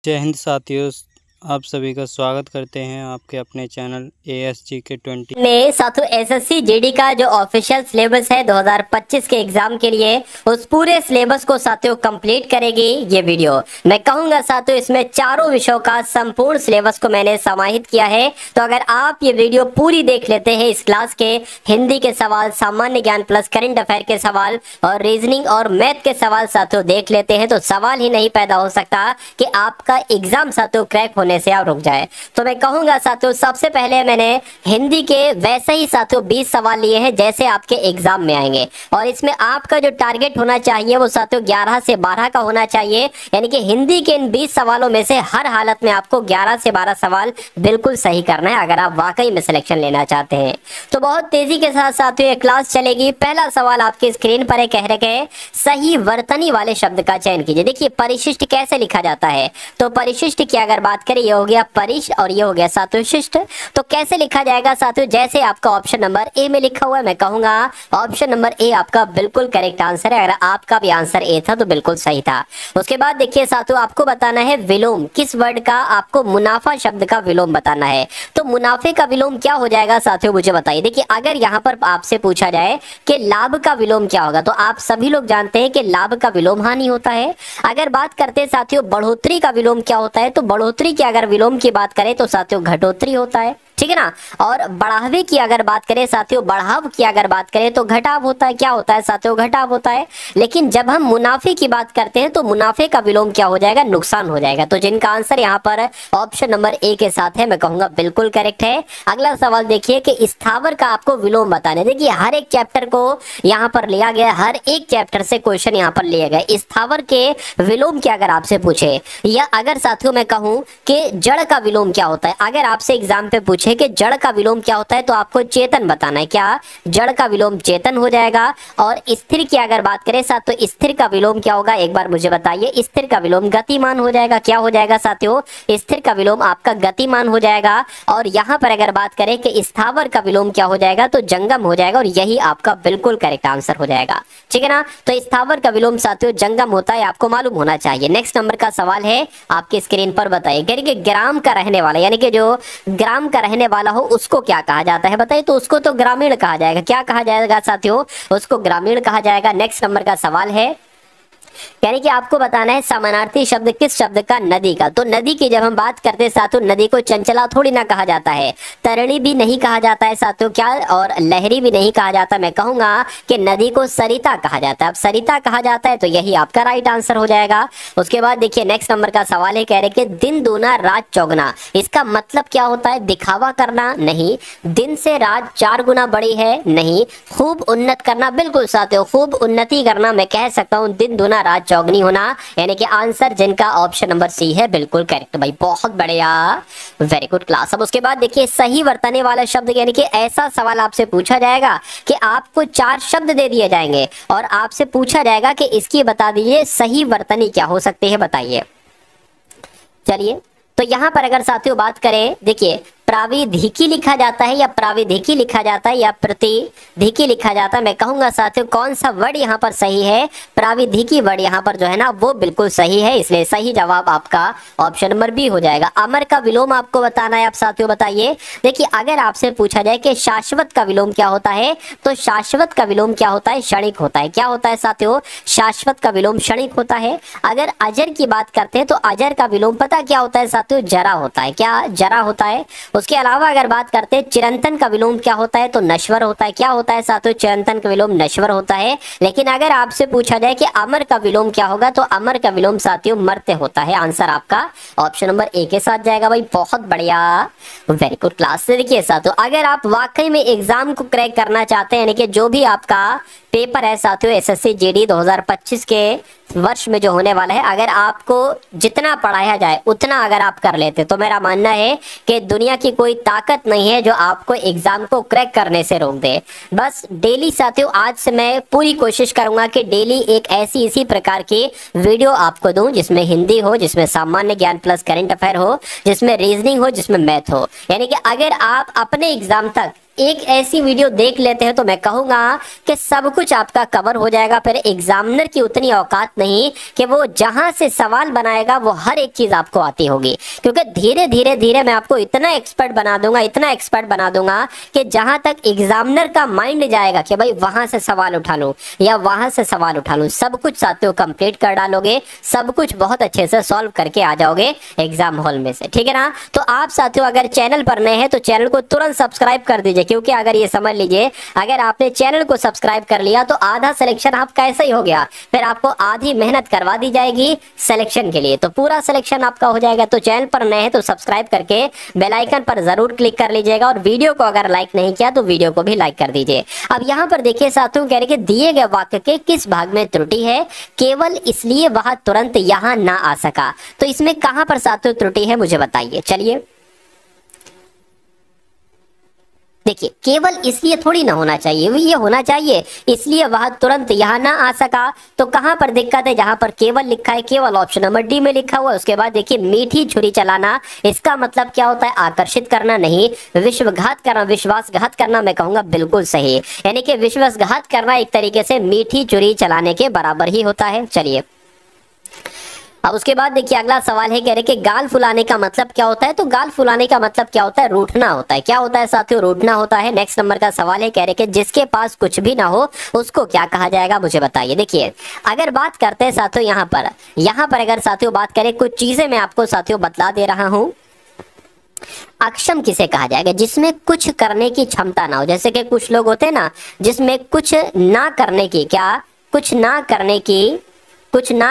जय हिंद साथियों, आप सभी का स्वागत करते हैं आपके अपने चैनल ASGK20 में। साथियों एसएससी जीडी का जो ऑफिशियल सिलेबस है 2025 के एग्जाम के लिए, उस पूरे सिलेबस को साथियों कंप्लीट करेगी ये वीडियो। मैं कहूंगा साथियों इसमें चारों विषयों का संपूर्ण सिलेबस को मैंने समाहित किया है। तो अगर आप ये वीडियो पूरी देख लेते हैं, इस क्लास के हिंदी के सवाल, सामान्य ज्ञान प्लस करंट अफेयर के सवाल और रीजनिंग और मैथ के सवाल साथियों देख लेते हैं, तो सवाल ही नहीं पैदा हो सकता कि आपका एग्जाम साथियों क्रैक होने से आप रुक जाए। तो मैं कहूंगा साथियों सबसे पहले मैंने हिंदी के वैसे ही साथियों 20 सवाल लिए हैं जैसे आपके एग्जाम में आएंगे, और इसमें आपका जो टारगेट होना चाहिए वो साथियों 11 से 12 का होना चाहिए। यानी कि हिंदी के इन 20 सवालों में से हर हालत में आपको 11 से 12 सवाल बिल्कुल सही करना है अगर आप वाकई में सिलेक्शन लेना चाहते हैं। तो बहुत तेजी के साथ साथियों ये क्लास चलेगी। पहला सवाल आपकी स्क्रीन पर है, कह रहे हैं सही वर्तनी वाले शब्द का चयन कीजिए। देखिए परिशिष्ट कैसे लिखा जाता है, तो परिशिष्ट की अगर बात करें ये हो गया परिष्ट और ये हो गया साथियों शिष्ट। तो कैसे लिखा जाएगा साथियों, जैसे आपका ऑप्शन नंबर ए में लिखा हुआ है। मैं कहूंगा ऑप्शन नंबर ए आपका बिल्कुल करेक्ट आंसर है। अगर आपका भी आंसर ए था तो बिल्कुल सही था। उसके बाद देखिए साथियों आपको बताना है विलोम, किस वर्ड का, आपको मुनाफा शब्द का विलोम बताना है। तो मुनाफे का विलोम क्या हो जाएगा साथियों मुझे बताइए। देखिए अगर यहाँ पर आपसे पूछा जाए कि लाभ का विलोम क्या होगा, तो आप सभी लोग जानते हैं कि लाभ का विलोम हानि होता है। अगर बात करते हैं साथियों बढ़ोतरी का विलोम क्या होता है, तो बढ़ोतरी की अगर विलोम की बात करें तो साथियों घटोतरी होता है, ठीक है ना। और बढ़ावे की अगर बात करें साथियों, बढ़ाव की अगर बात करें तो घटाव होता है। क्या होता है साथियों, घटाव होता है। लेकिन जब हम मुनाफे की बात करते हैं तो मुनाफे का विलोम क्या हो जाएगा, नुकसान हो जाएगा। तो जिनका आंसर यहाँ पर ऑप्शन नंबर ए के साथ है, मैं कहूंगा बिल्कुल करेक्ट है। अगला सवाल देखिए कि स्थावर का आपको विलोम बताने। देखिए हर एक चैप्टर को यहाँ पर लिया गया, हर एक चैप्टर से क्वेश्चन यहाँ पर लिया गया। स्थावर के विलोम की अगर आपसे पूछे, या अगर साथियों मैं कहूँ कि जड़ का विलोम क्या होता है, अगर आपसे एग्जाम पे पूछे कि जड़ का विलोम क्या होता है तो आपको चेतन बताना है। क्या जड़ का विलोम चेतन हो जाएगा। और स्थिर की अगर बात करें साथ, तो स्थिर का विलोम क्या होगा एक बार मुझे बताइए। स्थिर का विलोम गतिमान हो जाएगा। क्या हो जाएगा साथियों, स्थिर का विलोम आपका गतिमान हो जाएगा। और यहाँ पर अगर बात करें कि स्थावर का विलोम क्या हो जाएगा, तो जंगम हो जाएगा। और यही आपका बिल्कुल करेक्ट आंसर हो जाएगा, ठीक है ना। तो स्थावर का विलोम साथियों जंगम होता है, आपको मालूम होना चाहिए। नेक्स्ट नंबर का सवाल है आपकी स्क्रीन पर, बताइए ग्राम का रहने वाला, यानी कि जो ग्राम का रहने वाला हो उसको क्या कहा जाता है बताइए। तो उसको तो ग्रामीण कहा जाएगा। क्या कहा जाएगा साथियों, उसको ग्रामीण कहा जाएगा। नेक्स्ट नंबर का सवाल है, यानी कि आपको बताना है समानार्थी शब्द किस शब्द का, नदी का। तो नदी की जब हम बात करते हैं साथियों, नदी को चंचला थोड़ी ना कहा जाता है, तरणी भी नहीं कहा जाता है साथियों, क्या, और लहरी भी नहीं कहा जाता। मैं कहूंगा कि नदी को सरिता कहा जाता है। अब सरिता कहा जाता है तो यही आपका राइट आंसर हो जाएगा। उसके बाद देखिए नेक्स्ट नंबर का सवाल है, कह रहे कि दिन दूना रात चौगुना, इसका मतलब क्या होता है, दिखावा करना नहीं, दिन से रात 4 गुना बड़ी है नहीं, खूब उन्नत करना, बिल्कुल साथियों खूब उन्नति करना मैं कह सकता हूँ, दिन दूना रात चौगनी होना। यानी कि आंसर जिनका ऑप्शन नंबर सी है बिल्कुल करेक्ट भाई, बहुत बढ़िया, वेरी गुड क्लास। अब उसके बाद देखिए सही वर्तने वाला शब्द, यानी कि ऐसा सवाल आपसे पूछा जाएगा कि आपको 4 शब्द दे दिए जाएंगे और आपसे पूछा जाएगा कि इसकी बता दीजिए सही वर्तनी क्या हो सकती है, बताइए। चलिए तो यहां पर अगर साथियों बात करें, देखिए प्राविधिकी लिखा जाता है या प्राविधिकी लिखा जाता है या प्रतिधिकी लिखा जाता है। मैं कहूंगा साथियों कौन सा वर्ड यहाँ पर सही है, प्राविधिकी वर्ड यहाँ पर जो है ना वो बिल्कुल सही है, इसलिए सही जवाब आपका ऑप्शन नंबर बी हो जाएगा। अमर का विलोम आपको बताना है, आप साथियों बताइए। देखिए अगर आपसे पूछा जाए कि शाश्वत का विलोम क्या होता है, तो शाश्वत का विलोम क्या होता है, क्षणिक होता है। क्या होता है साथियों, शाश्वत का विलोम क्षणिक होता है। अगर अजर की बात करते हैं तो अजर का विलोम पता क्या होता है साथियों, जरा होता है। क्या, जरा होता है। उसके अलावा अगर बात करते हैं चिरंतन का विलोम क्या होता है, तो नश्वर होता है। क्या होता है साथियों, चिरंतन का विलोम नश्वर होता है। लेकिन अगर आपसे पूछा जाए कि अमर का विलोम क्या होगा, तो अमर का विलोम साथियों मर्त्य होता है। आंसर आपका ऑप्शन नंबर ए के साथ जाएगा भाई, बहुत बढ़िया, वेरी गुड क्लास। देखिए साथियों अगर आप वाकई में एग्जाम को क्रैक करना चाहते हैं, यानी कि जो भी आपका पेपर है साथियों एसएससी जीडी 2025 के वर्ष में जो होने वाला है, अगर आपको जितना पढ़ाया जाए उतना अगर आप कर लेते, तो मेरा मानना है कि दुनिया की कोई ताकत नहीं है जो आपको एग्जाम को क्रैक करने से रोक दे। बस डेली साथियों आज से मैं पूरी कोशिश करूंगा कि डेली एक ऐसी इसी प्रकार की वीडियो आपको दूं जिसमें हिंदी हो, जिसमें सामान्य ज्ञान प्लस करंट अफेयर हो, जिसमें रीजनिंग हो, जिसमें मैथ हो। यानी कि अगर आप अपने एग्जाम तक एक ऐसी वीडियो देख लेते हैं तो मैं कहूंगा कि सब कुछ आपका कवर हो जाएगा। फिर एग्जामिनर की उतनी औकात नहीं कि वो जहां से सवाल बनाएगा वो हर एक चीज आपको आती होगी, क्योंकि धीरे धीरे धीरे मैं आपको इतना एक्सपर्ट बना दूंगा, इतना एक्सपर्ट बना दूंगा कि जहां तक एग्जामिनर का माइंड जाएगा कि भाई वहां से सवाल उठा लूं या वहां से सवाल उठा लूं, सब कुछ साथियों कंप्लीट कर डालोगे, सब कुछ बहुत अच्छे से सॉल्व करके आ जाओगे एग्जाम हॉल में से, ठीक है ना। तो आप साथियों अगर चैनल पर नए हैं तो चैनल को तुरंत सब्सक्राइब कर दीजिए, क्योंकि अगर ये समझ लीजिए अगर आपने चैनल को सब्सक्राइब कर लिया तो आधा सिलेक्शन आपका ऐसे ही हो गया, फिर आपको आधी मेहनत करवा दी जाएगी सिलेक्शन के लिए, तो पूरा सिलेक्शन आपका हो जाएगा। तो चैनल पर नए हैं तो सब्सक्राइब करके बेल आइकन पर जरूर क्लिक कर लीजिएगा, और वीडियो को अगर लाइक नहीं किया तो वीडियो को भी लाइक कर दीजिए। अब यहाँ पर देखिए साथियों, कह रहे कि दिए गए वाक्य के किस भाग में त्रुटि है, केवल इसलिए वह तुरंत यहाँ ना आ सका। तो इसमें कहां पर साथियों त्रुटि है मुझे बताइए। चलिए देखिए, केवल इसलिए थोड़ी ना होना चाहिए, ये होना चाहिए इसलिए वह तुरंत यहाँ ना आ सका। तो कहां पर दिक्कत है, जहां पर केवल लिखा है, केवल ऑप्शन नंबर डी में लिखा हुआ है। उसके बाद देखिए मीठी छुरी चलाना, इसका मतलब क्या होता है, आकर्षित करना नहीं, विश्वासघात करना, विश्वासघात करना मैं कहूंगा बिल्कुल सही, यानी कि विश्वासघात करना एक तरीके से मीठी छुरी चलाने के बराबर ही होता है। चलिए अब उसके बाद देखिए अगला सवाल है, कह रहे कि गाल फुलाने का मतलब क्या होता है। तो गाल फुलाने का मतलब क्या होता है, रूठना होता है। क्या होता है साथियों, रूठना होता है। नेक्स्ट नंबर का सवाल है, कह रहे कि जिसके पास कुछ भी ना हो उसको क्या कहा जाएगा, मुझे बताइए। देखिए अगर बात करते हैं साथियों यहाँ पर अगर साथियों बात करें, कुछ चीजें मैं आपको साथियों बतला दे रहा हूं। अक्षम किसे कहा जाएगा, जिसमें कुछ करने की क्षमता ना हो। जैसे कि कुछ लोग होते हैं ना जिसमें कुछ ना करने की, क्या कुछ ना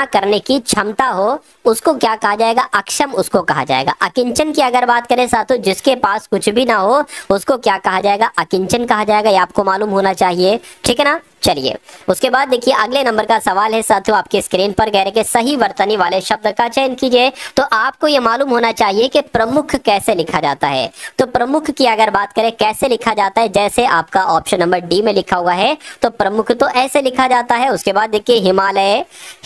करने की क्षमता हो, उसको क्या कहा जाएगा, अक्षम उसको कहा जाएगा। अकिंचन की अगर बात करें साथियों, जिसके पास कुछ भी ना हो उसको क्या कहा जाएगा, अकिंचन कहा जाएगा। ये आपको मालूम होना चाहिए, ठीक है ना। चलिए उसके बाद देखिए अगले नंबर का सवाल है साथियों आपके स्क्रीन पर, कह रहे कि सही वर्तनी वाले शब्द का चयन कीजिए। तो आपको ये मालूम होना चाहिए कि प्रमुख कैसे लिखा जाता है। तो प्रमुख की अगर बात करें कैसे लिखा जाता है, जैसे आपका ऑप्शन नंबर डी में लिखा हुआ है, तो प्रमुख तो ऐसे लिखा जाता है। उसके बाद देखिए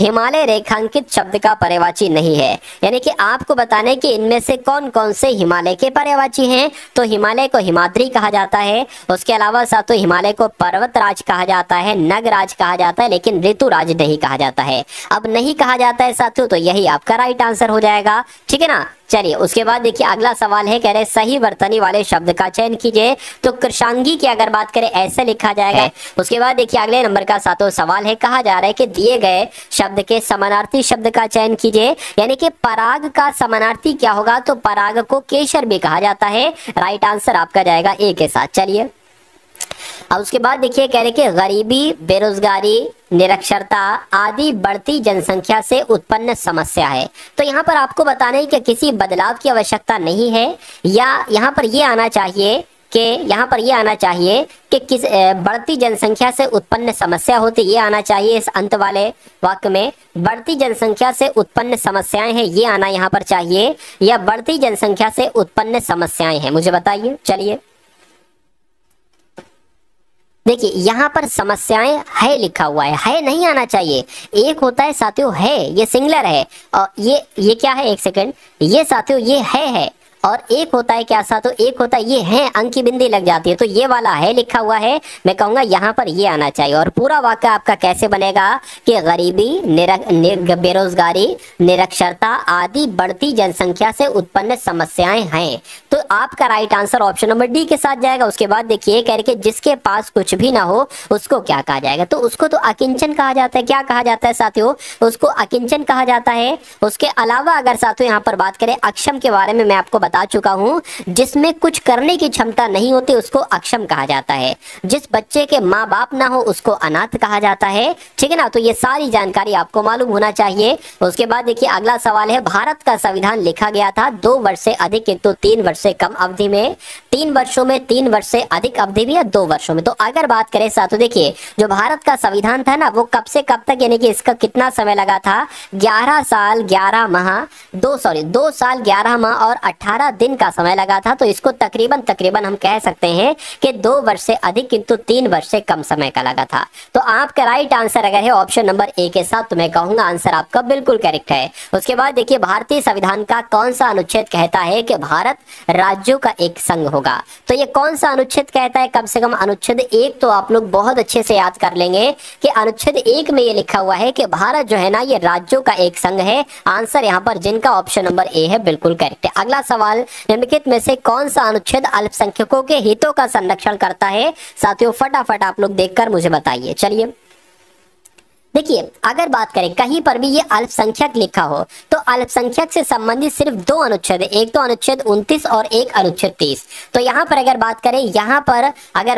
हिमालय रेखांकित शब्द का पर्यायवाची नहीं है, यानी कि आपको बताने कि इनमें से कौन कौन से हिमालय के पर्यायवाची हैं। तो हिमालय को हिमाद्री कहा जाता है। उसके अलावा साथियों हिमालय को पर्वतराज कहा जाता है, नगराज कहा जाता है, लेकिन ऋतुराज नहीं कहा जाता है। अब नहीं कहा जाता है साथियों, तो यही आपका राइट आंसर हो जाएगा, ठीक है ना। चलिए उसके बाद देखिए अगला सवाल है, कह रहे सही वर्तनी वाले शब्द का चयन कीजिए। तो कृषांगी की अगर बात करें ऐसे लिखा जाएगा। उसके बाद देखिए अगले नंबर का सातों सवाल है, कहा जा रहा है कि दिए गए शब्द के समानार्थी शब्द का चयन कीजिए, यानी कि पराग का समानार्थी क्या होगा। तो पराग को केशर भी कहा जाता है। राइट आंसर आपका जाएगा ए के साथ। चलिए अब उसके बाद देखिए कह रहे कि गरीबी, बेरोजगारी, निरक्षरता आदि बढ़ती जनसंख्या से उत्पन्न समस्या है। तो यहाँ पर आपको बताना है कि किसी बदलाव की आवश्यकता नहीं है, या यहाँ पर ये आना चाहिए कि किस बढ़ती जनसंख्या से उत्पन्न समस्या होती, ये आना चाहिए इस अंत वाले वाक्य में। बढ़ती जनसंख्या से उत्पन्न समस्याएं हैं, ये आना यहाँ पर चाहिए, या बढ़ती जनसंख्या से उत्पन्न समस्याएं हैं, मुझे बताइए। चलिए देखिए यहाँ पर समस्याएं है लिखा हुआ है नहीं आना चाहिए। एक होता है साथियों है, ये सिंगुलर है, और ये क्या है, एक सेकंड, ये साथियों ये है, और एक होता है क्या साथियों, एक होता है ये है, अंक की बिंदी लग जाती है, तो ये वाला है लिखा हुआ है, मैं कहूंगा यहाँ पर ये आना चाहिए। और पूरा वाक्य आपका कैसे बनेगा कि गरीबी, बेरोजगारी, निरक्षरता आदि बढ़ती जनसंख्या से उत्पन्न समस्याएं हैं। तो आपका right answer option number D के साथ जाएगा। उसके बाद देखिए कह रहे कि जिसके पास कुछ भी ना हो उसको क्या कहा जाएगा। तो उसको तो अकिंचन कहा जाता है। क्या कहा जाता है साथियों, उसको अकिंचन कहा जाता है। उसके अलावा अगर साथियों यहाँ पर बात करें अक्षम के बारे में, मैं आपको बता चुका हूं, जिसमें कुछ करने की क्षमता नहीं होती उसको अक्षम कहा जाता है। जिस बच्चे के माँ बाप ना हो उसको अनाथ कहा जाता है, ठीक है ना। तो ये सारी जानकारी आपको मालूम होना चाहिए। उसके बाद देखिए अगला सवाल है, भारत का संविधान लिखा गया था 2 वर्ष से अधिक किंतु 3 वर्ष से कम अवधि में, 3 वर्षों में, 3 वर्ष से अधिक अवधि में, या 2 वर्षों में। तो अगर बात करें साथियों देखिए जो भारत का संविधान था ना वो कब से कब तक, यानी कि इसका कितना समय लगा था, 2 साल 11 माह और 18 12 दिन का समय लगा था, तो इसको तकरीबन हम कह सकते हैं कि 2 वर्ष से अधिक किंतु 3 वर्ष से कम समय का लगा था। तो आपका राइट आंसर अगर है ऑप्शन नंबर ए के साथ, तो मैं कहूंगा आंसर आपका बिल्कुल करेक्ट है। उसके बाद देखिए, भारतीय संविधान का कौन सा अनुच्छेद कहता है कि भारत राज्यों का एक संघ होगा? तो ये कौन सा अनुच्छेद कहता है? कम से कम अनुच्छेद 1 तो आप लोग बहुत अच्छे से याद कर लेंगे कि अनुच्छेद 1 में ये लिखा हुआ है कि भारत जो है ना ये राज्यों का एक संघ है। आंसर यहाँ पर जिनका ऑप्शन नंबर ए है बिल्कुल करेक्ट है। अगला सवाल, निम्नलिखित में से कौन सा अनुच्छेद अल्पसंख्यकों के हितों का संरक्षण करता है? साथियों फटाफट आप लोग देखकर मुझे बताइए। चलिए देखिए, अगर बात करें कहीं पर भी ये अल्पसंख्यक लिखा हो तो अल्पसंख्यक से संबंधित सिर्फ 2 अनुच्छेद है, एक तो अनुच्छेद 29 और एक अनुच्छेद 30। तो यहाँ पर अगर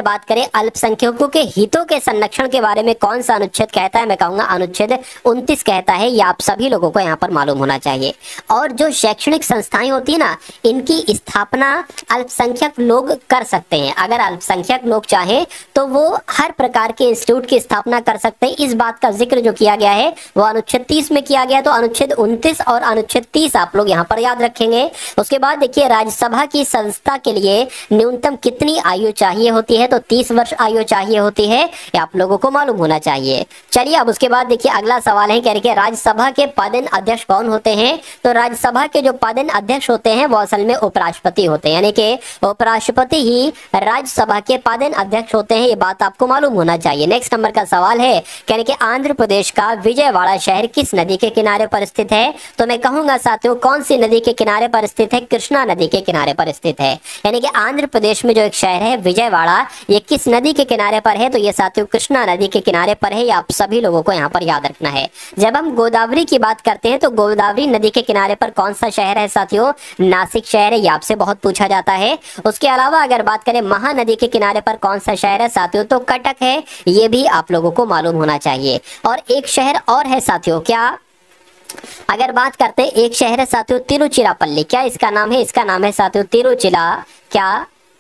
बात करें अल्पसंख्यकों के हितों के संरक्षण के बारे में कौन सा अनुच्छेद कहता है? मैं कहूंगा अनुच्छेद 29 कहता है। ये आप सभी लोगों को यहाँ पर मालूम होना चाहिए। और जो शैक्षणिक संस्थाएं होती है ना, इनकी स्थापना अल्पसंख्यक लोग कर सकते हैं। अगर अल्पसंख्यक लोग चाहे तो वो हर प्रकार के इंस्टीट्यूट की स्थापना कर सकते हैं। इस बात का जिक्र जो किया गया है वो अनुच्छेद 30 में किया गया। तो अनुच्छेद 29 और अनुच्छेद 30 आप लोग यहाँ पर याद रखेंगे। उसके बाद देखिए, राज्यसभा की संस्था के लिए न्यूनतम कितनी आयु चाहिए होती है? तो 30 वर्ष आयु चाहिए होती है, ये आप लोगों को मालूम होना चाहिए। चलिए अब उसके बाद देखिए, अगला सवाल है कह रहे राज्यसभा के पदेन अध्यक्ष कौन होते हैं? तो राज्यसभा के जो पदेन अध्यक्ष होते हैं वो असल में उपराष्ट्रपति होते हैं, यानी कि उपराष्ट्रपति ही राज्यसभा के पदेन अध्यक्ष होते हैं। ये बात आपको मालूम होना चाहिए। नेक्स्ट नंबर का सवाल है कह रहे आंध्र प्रदेश का विजयवाड़ा शहर किस नदी के किनारे पर स्थित है? तो मैं कहूंगा साथियों, कौन सी नदी के किनारे पर स्थित है? कृष्णा नदी के किनारे पर स्थित है। यानी कि आंध्र प्रदेश में जो एक शहर है विजयवाड़ा, ये किस नदी के किनारे पर है? तो ये साथियों कृष्णा नदी के किनारे पर है। ये आप सभी लोगों को यहाँ पर याद रखना है। जब हम गोदावरी की बात करते हैं तो गोदावरी नदी के किनारे पर कौन सा शहर है साथियों? नासिक शहर है। ये आपसे बहुत पूछा जाता है। उसके अलावा अगर बात करें महानदी के किनारे पर कौन सा शहर है साथियों? तो कटक है। ये भी आप लोगों को मालूम होना चाहिए। और एक शहर और है साथियों, क्या? अगर बात करते हैं एक शहर है साथियों तिरुचिरापल्ली। क्या इसका नाम है? इसका नाम है साथियों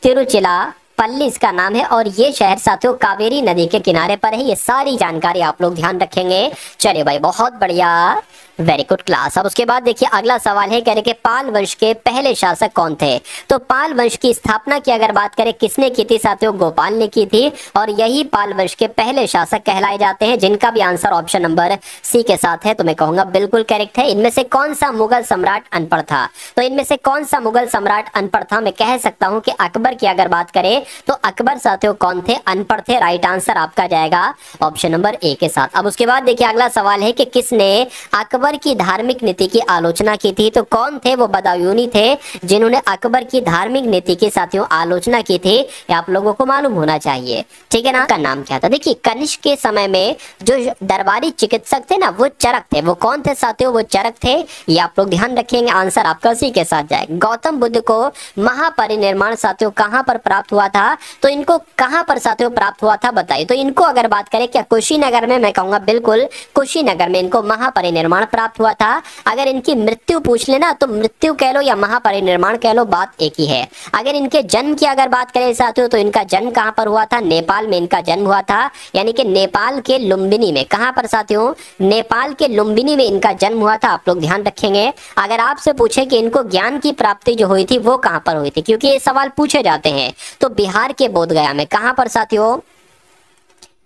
तिरुचिरापल्ली इसका नाम है। और ये शहर साथियों कावेरी नदी के किनारे पर है। ये सारी जानकारी आप लोग ध्यान रखेंगे। चलिए भाई, बहुत बढ़िया, वेरी गुड क्लास। अब उसके बाद देखिए, अगला सवाल है कह रहे कि पाल वंश के पहले शासक कौन थे? तो पाल वंश की स्थापना की अगर बात करें किसने की थी साथियों? गोपाल ने की थी। और यही पाल वंश के पहले शासक कहलाए जाते हैं, जिनका भी आंसर ऑप्शन नंबर सी के साथ है। तो मैं कहूंगा बिल्कुल करेक्ट है। इनमें से कौन सा मुगल सम्राट अनपढ़ था? तो इनमें से कौन सा मुगल सम्राट अनपढ़ था? मैं कह सकता हूं कि अकबर की अगर बात करें तो अकबर साथियों कौन थे? अनपढ़ थे। राइट आंसर आपका जाएगा ऑप्शन नंबर ए के साथ। अब उसके बाद देखिए, अगला सवाल है कि किसने अकबर की धार्मिक नीति की आलोचना की थी? तो कौन थे? वो बदायूनी थे, जिन्होंने अकबर की धार्मिक नीति की साथियों आलोचना की थी। ये आप लोगों को मालूम होना चाहिए, ठीक है ना? का नाम क्या था? देखिए, कनिष्क के समय में जो दरबारी चिकित्सक थे ना, वो चरक थे। वो कौन थे साथियों? वो चरक थे। ये आप लोग ध्यान रखेंगे। आंसर आपका उसी के साथ जाएगा। गौतम बुद्ध को महापरिनिर्वाण साथियों कहां पर प्राप्त हुआ था? तो इनको कहां पर साथियों प्राप्त हुआ था बताइए। तो इनको अगर बात करें क्या कुशीनगर में? मैं कहूंगा बिल्कुल कुशीनगर में इनको महापरिनिर्वाण प्राप्त हुआ था। अगर इनकी मृत्यु पूछ लेना तो मृत्यु कह लो या महापरिनिर्वाण कह लो, बात एक ही है। अगर इनके जन्म की अगर बात करें साथियों तो इनका जन्म कहां पर हुआ था? नेपाल में इनका जन्म हुआ था। यानी कि नेपाल के लुम्बिनी में। कहां पर साथियों? नेपाल के लुम्बिनी में इनका जन्म हुआ था। आप लोग ध्यान रखेंगे। अगर आपसे पूछे कि इनको ज्ञान की प्राप्ति जो हुई थी वो कहां पर हुई थी, क्योंकि ये सवाल पूछे जाते हैं, तो बिहार के बोधगया में। कहां पर साथियों?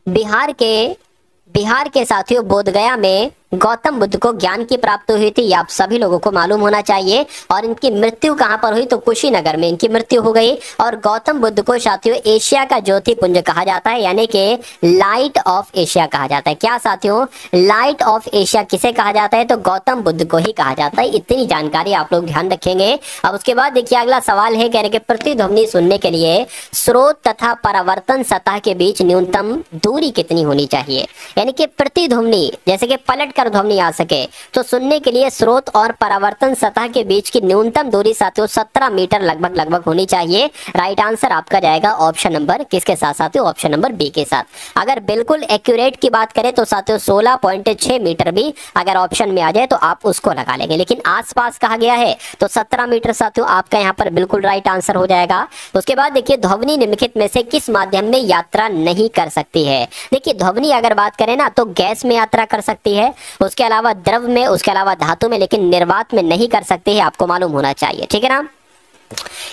बिहार के साथियों बोधगया में गौतम बुद्ध को ज्ञान की प्राप्ति हुई थी। ये आप सभी लोगों को मालूम होना चाहिए। और इनकी मृत्यु कहां पर हुई? तो कुशीनगर में इनकी मृत्यु हो गई। और गौतम बुद्ध को साथियों एशिया का ज्योतिपुंज कहा जाता है, यानी कि लाइट ऑफ एशिया कहा जाता है। क्या साथियों? लाइट ऑफ एशिया किसे कहा जाता है? तो गौतम बुद्ध को ही कहा जाता है। इतनी जानकारी आप लोग ध्यान रखेंगे। अब उसके बाद देखिए, अगला सवाल है कह रहे कि प्रतिध्वनि सुनने के लिए स्रोत तथा परावर्तन सतह के बीच न्यूनतम दूरी कितनी होनी चाहिए? यानी कि प्रतिध्वनि जैसे कि पलट कर ध्वनि आ सके तो सुनने के लिए स्रोत और परावर्तन सतह के बीच की न्यूनतम दूरी साथियों 17 मीटर लगभग होनी चाहिए। राइट आंसर आपका जाएगा ऑप्शन नंबर किसके साथ साथियों? ऑप्शन नंबर बी के साथ। अगर बिल्कुल एक्यूरेट की बात करें तो साथियों 16.6 मीटर भी अगर ऑप्शन में आ जाए तो आप उसको लगा लेंगे, लेकिन आसपास कहा गया है तो 17 मीटर साथियों आपका यहाँ पर बिल्कुल राइट आंसर हो जाएगा। उसके बाद देखिए, ध्वनि निम्नलिखित में से किस माध्यम में यात्रा नहीं कर सकती है? देखिए, ध्वनि अगर बात करें ना तो गैस में यात्रा कर सकती है, उसके अलावा द्रव में, उसके अलावा धातु में, लेकिन निर्वात में नहीं कर सकते हैं। आपको मालूम होना चाहिए, ठीक है ना?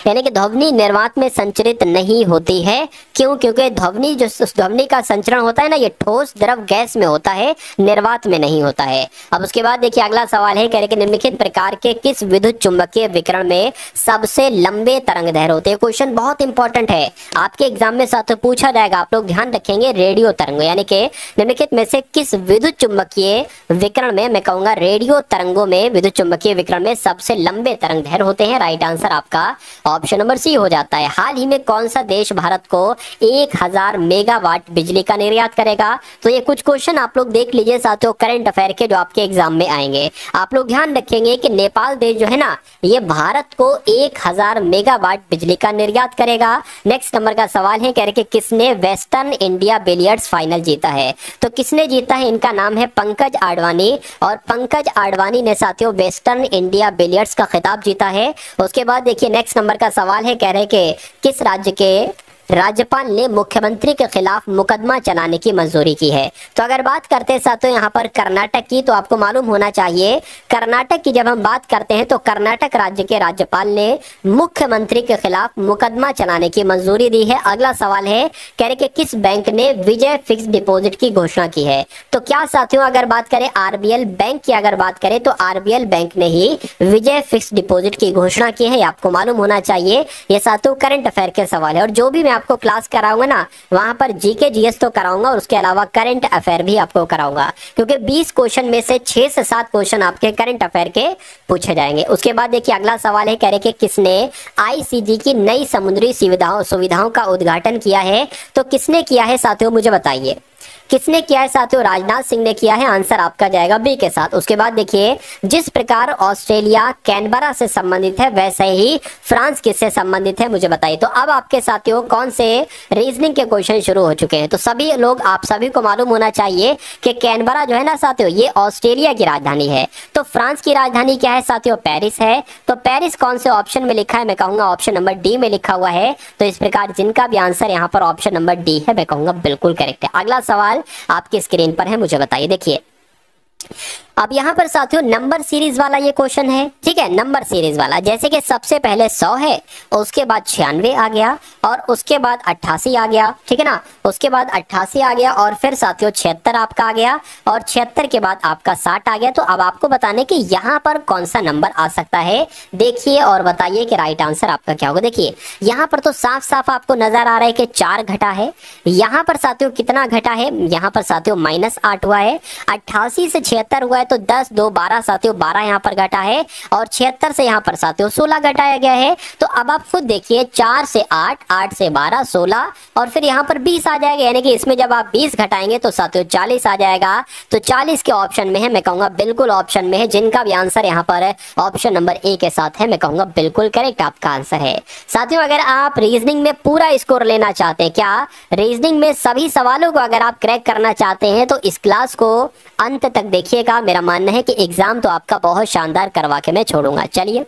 यानी कि ध्वनि निर्वात में संचरित नहीं होती है। क्यों? क्योंकि ध्वनि जो ध्वनि का संचरण होता है ना, ये ठोस द्रव गैस में होता है, निर्वात में नहीं होता है। अब उसके बाद देखिए अगला सवाल है, कह रहे कि निम्नलिखित प्रकार के किस विद्युत चुंबकीय विकिरण में सबसे लंबे तरंग दैर्घ्य होते हैं। क्वेश्चन बहुत इंपॉर्टेंट है, आपके एग्जाम में साथ पूछा जाएगा, आप लोग ध्यान रखेंगे। रेडियो तरंग, यानी कि निम्नलिखित में से किस विद्युत चुंबकीय विकिरण में, मैं कहूंगा रेडियो तरंगों में, विद्युत चुंबकीय विकिरण में सबसे लंबे तरंग दैर्घ्य होते हैं। राइट आंसर आपका ऑप्शन नंबर सी हो जाता है। हाल ही में कौन सा देश भारत को 1000 मेगावाट बिजली का निर्यात करेगा? तो ये कुछ क्वेश्चन आप लोग देख लीजिए साथियों, करंट अफेयर के, जो आपके एग्जाम में आएंगे। आप लोग ध्यान रखेंगे कि नेपाल देश जो है ना, ये भारत को 1000 मेगावाट बिजली का निर्यात करेगा। नेक्स्ट नंबर का सवाल है, कह रहे कि किसने वेस्टर्न इंडिया बिलियर्ड्स फाइनल जीता है? तो किसने जीता है? इनका नाम है पंकज आडवाणी, और पंकज आडवाणी ने साथियों वेस्टर्न इंडिया बिलियर्ड्स का खिताब जीता है। उसके बाद देखिए नेक्स्ट नंबर का सवाल है, कह रहे कि किस राज्य के राज्यपाल ने मुख्यमंत्री के खिलाफ मुकदमा चलाने की मंजूरी की है? तो अगर बात करते हैं साथियों यहाँ पर कर्नाटक की, तो आपको मालूम होना चाहिए कर्नाटक की जब हम बात करते हैं तो कर्नाटक राज्य के राज्यपाल ने मुख्यमंत्री के खिलाफ मुकदमा चलाने की मंजूरी दी है। अगला सवाल है, कह रहे कि किस बैंक ने विजय फिक्स डिपॉजिट की घोषणा की है? तो क्या साथियों अगर बात करें आरबीएल बैंक की, अगर बात करें तो आरबीएल बैंक ने ही विजय फिक्स डिपॉजिट की घोषणा की है, आपको मालूम होना चाहिए। ये साथियों करंट अफेयर के सवाल है, और जो भी मैं आपको क्लास कराऊंगा ना, वहां पर जीके जीएस तो कराऊंगा, और उसके अलावा करंट अफेयर भी आपको कराऊंगा, क्योंकि 20 क्वेश्चन में से 6 से 7 क्वेश्चन आपके करंट अफेयर के पूछे जाएंगे। उसके बाद देखिए अगला सवाल है, कह रहे कि किसने आईसीजी की नई समुद्री सुविधाओं का उद्घाटन किया है? तो किसने किया है साथियों, मुझे बताइए, किसने किया है साथियों? राजनाथ सिंह ने किया है। आंसर आपका जाएगा बी के साथ। उसके बाद देखिए, जिस प्रकार ऑस्ट्रेलिया कैनबरा से संबंधित है, वैसे ही फ्रांस किससे संबंधित है, मुझे बताइए। तो अब आपके साथियों कौन से रीजनिंग के क्वेश्चन शुरू हो चुके हैं। तो सभी लोग, आप सभी को मालूम होना चाहिए कि कैनबरा जो है ना साथियों, ये ऑस्ट्रेलिया की राजधानी है। तो फ्रांस की राजधानी क्या है साथियों? पेरिस है। तो पेरिस कौन से ऑप्शन में लिखा है? मैं कहूंगा ऑप्शन नंबर डी में लिखा हुआ है। तो इस प्रकार जिनका भी आंसर यहाँ पर ऑप्शन नंबर डी है, मैं कहूंगा बिल्कुल करेक्ट है। अगला सवाल आपकी स्क्रीन पर है, मुझे बताइए। देखिए अब यहाँ पर साथियों नंबर सीरीज वाला ये क्वेश्चन है, ठीक है, नंबर सीरीज वाला। जैसे कि सबसे पहले 100 है, उसके बाद 96 आ गया, और उसके बाद 88 आ गया, ठीक है ना, उसके बाद 88 आ गया, और फिर साथियों 76 आपका आ गया, और 76 के बाद आपका 60 आ गया। तो अब आपको बताने कि यहाँ पर कौन सा नंबर आ सकता है, देखिए और बताइए कि राइट आंसर आपका क्या होगा। देखिए यहाँ पर तो साफ साफ आपको नजर आ रहा है कि 4 घटा है। यहाँ पर साथियों कितना घटा है? यहाँ पर साथियों -8 हुआ है। 88 से 76 हुआ है, तो 10 2 12 साथियों 12 यहाँ पर घटा है, और 76 से यहाँ पर साथियों 16 घटाया गया है। तो अब आप खुद देखिए, 4 से 8, 8 से 12, 16, और फिर यहाँ पर 20 आ जाएगा, यानी कि इसमें जब आप 20 घटाएंगे तो साथियों 40 आ जाएगा। तो 40 के ऑप्शन में है, मैं कहूंगा बिल्कुल ऑप्शन में है। जिनका भी आंसर यहाँ पर ऑप्शन नंबर ए के साथ है, मैं कहूंगा बिल्कुल करेक्ट आपका आंसर है। साथियों अगर आप रीजनिंग में पूरा स्कोर लेना चाहते हैं, क्या रीजनिंग में सभी सवालों को अगर आप क्रैक करना चाहते हैं, तो इस क्लास को अंत तक देखिएगा। मेरा मानना है कि एग्जाम तो आपका बहुत शानदार करवा के मैं छोड़ूंगा। चलिए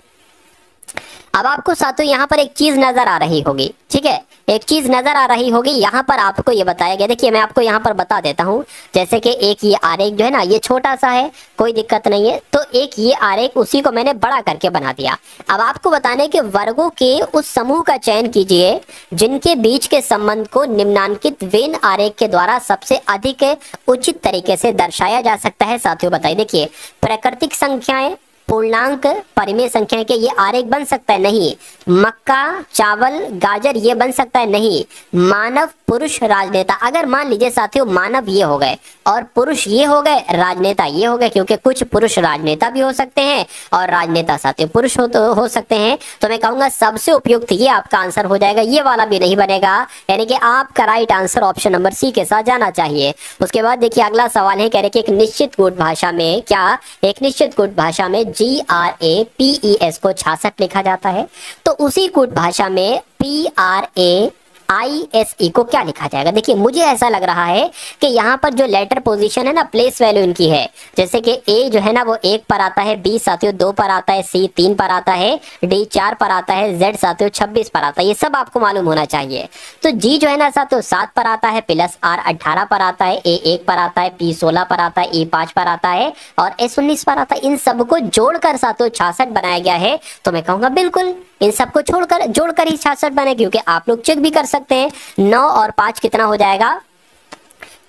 अब आपको साथियों यहाँ पर एक चीज नजर आ रही होगी, ठीक है, एक चीज नजर आ रही होगी। यहाँ पर आपको ये बताया गया, देखिए मैं आपको यहाँ पर बता देता हूँ। जैसे कि एक ये आरेख जो है ना, ये छोटा सा है, कोई दिक्कत नहीं है। तो एक ये आरेख, उसी को मैंने बड़ा करके बना दिया। अब आपको बताने के वर्गों के उस समूह का चयन कीजिए जिनके बीच के संबंध को निम्नांकित वेन आरेख के द्वारा सबसे अधिक उचित तरीके से दर्शाया जा सकता है। साथियों बताइए, देखिए प्राकृतिक संख्याएं, पूर्णांक, परिमेय संख्या के ये आरेख बन सकता है? नहीं। मक्का, चावल, गाजर ये बन सकता है? नहीं। मानव, पुरुष, राजनेता, अगर मान लीजिए साथियों मानव ये हो गए और पुरुष ये हो गए, राजनेता ये हो गए, क्योंकि कुछ पुरुष राजनेता भी हो सकते हैं और राजनेता साथियों पुरुष हो सकते हैं। तो मैं कहूंगा सबसे उपयुक्त ये आपका आंसर हो जाएगा, ये वाला भी नहीं बनेगा, यानी कि आपका right answer option number C के साथ जाना चाहिए। उसके बाद देखिए अगला सवाल है, कह रहे कि एक निश्चित गुट भाषा में, क्या एक निश्चित गुट भाषा में GRAPES को 66 लिखा जाता है? तो उसी गुट भाषा में PRAPES ISE को क्या लिखा जाएगा। देखिए मुझे ऐसा लग रहा है कि यहाँ पर जो लेटर पोजीशन है ना, प्लेस वैल्यू इनकी है। जैसे कि A जो है ना वो 1 पर आता है, B साथियों 2 पर आता है, C 3 पर आता है, D 4 पर आता है, Z साथियों 26 पर आता है। ये सब आपको मालूम होना चाहिए। तो G जो है ना साथियों 7 पर आता है, प्लस R 18 पर आता है, A 1 पर आता है, P 16 पर आता है, E 5 पर आता है और S 19 पर आता है। इन सबको जोड़कर साथियों 66 बनाया गया है। तो मैं कहूँगा बिल्कुल इन सबको जोड़कर ही 66 बने, क्योंकि आप लोग चेक भी कर सकते हैं। 9 और 5 कितना हो जाएगा,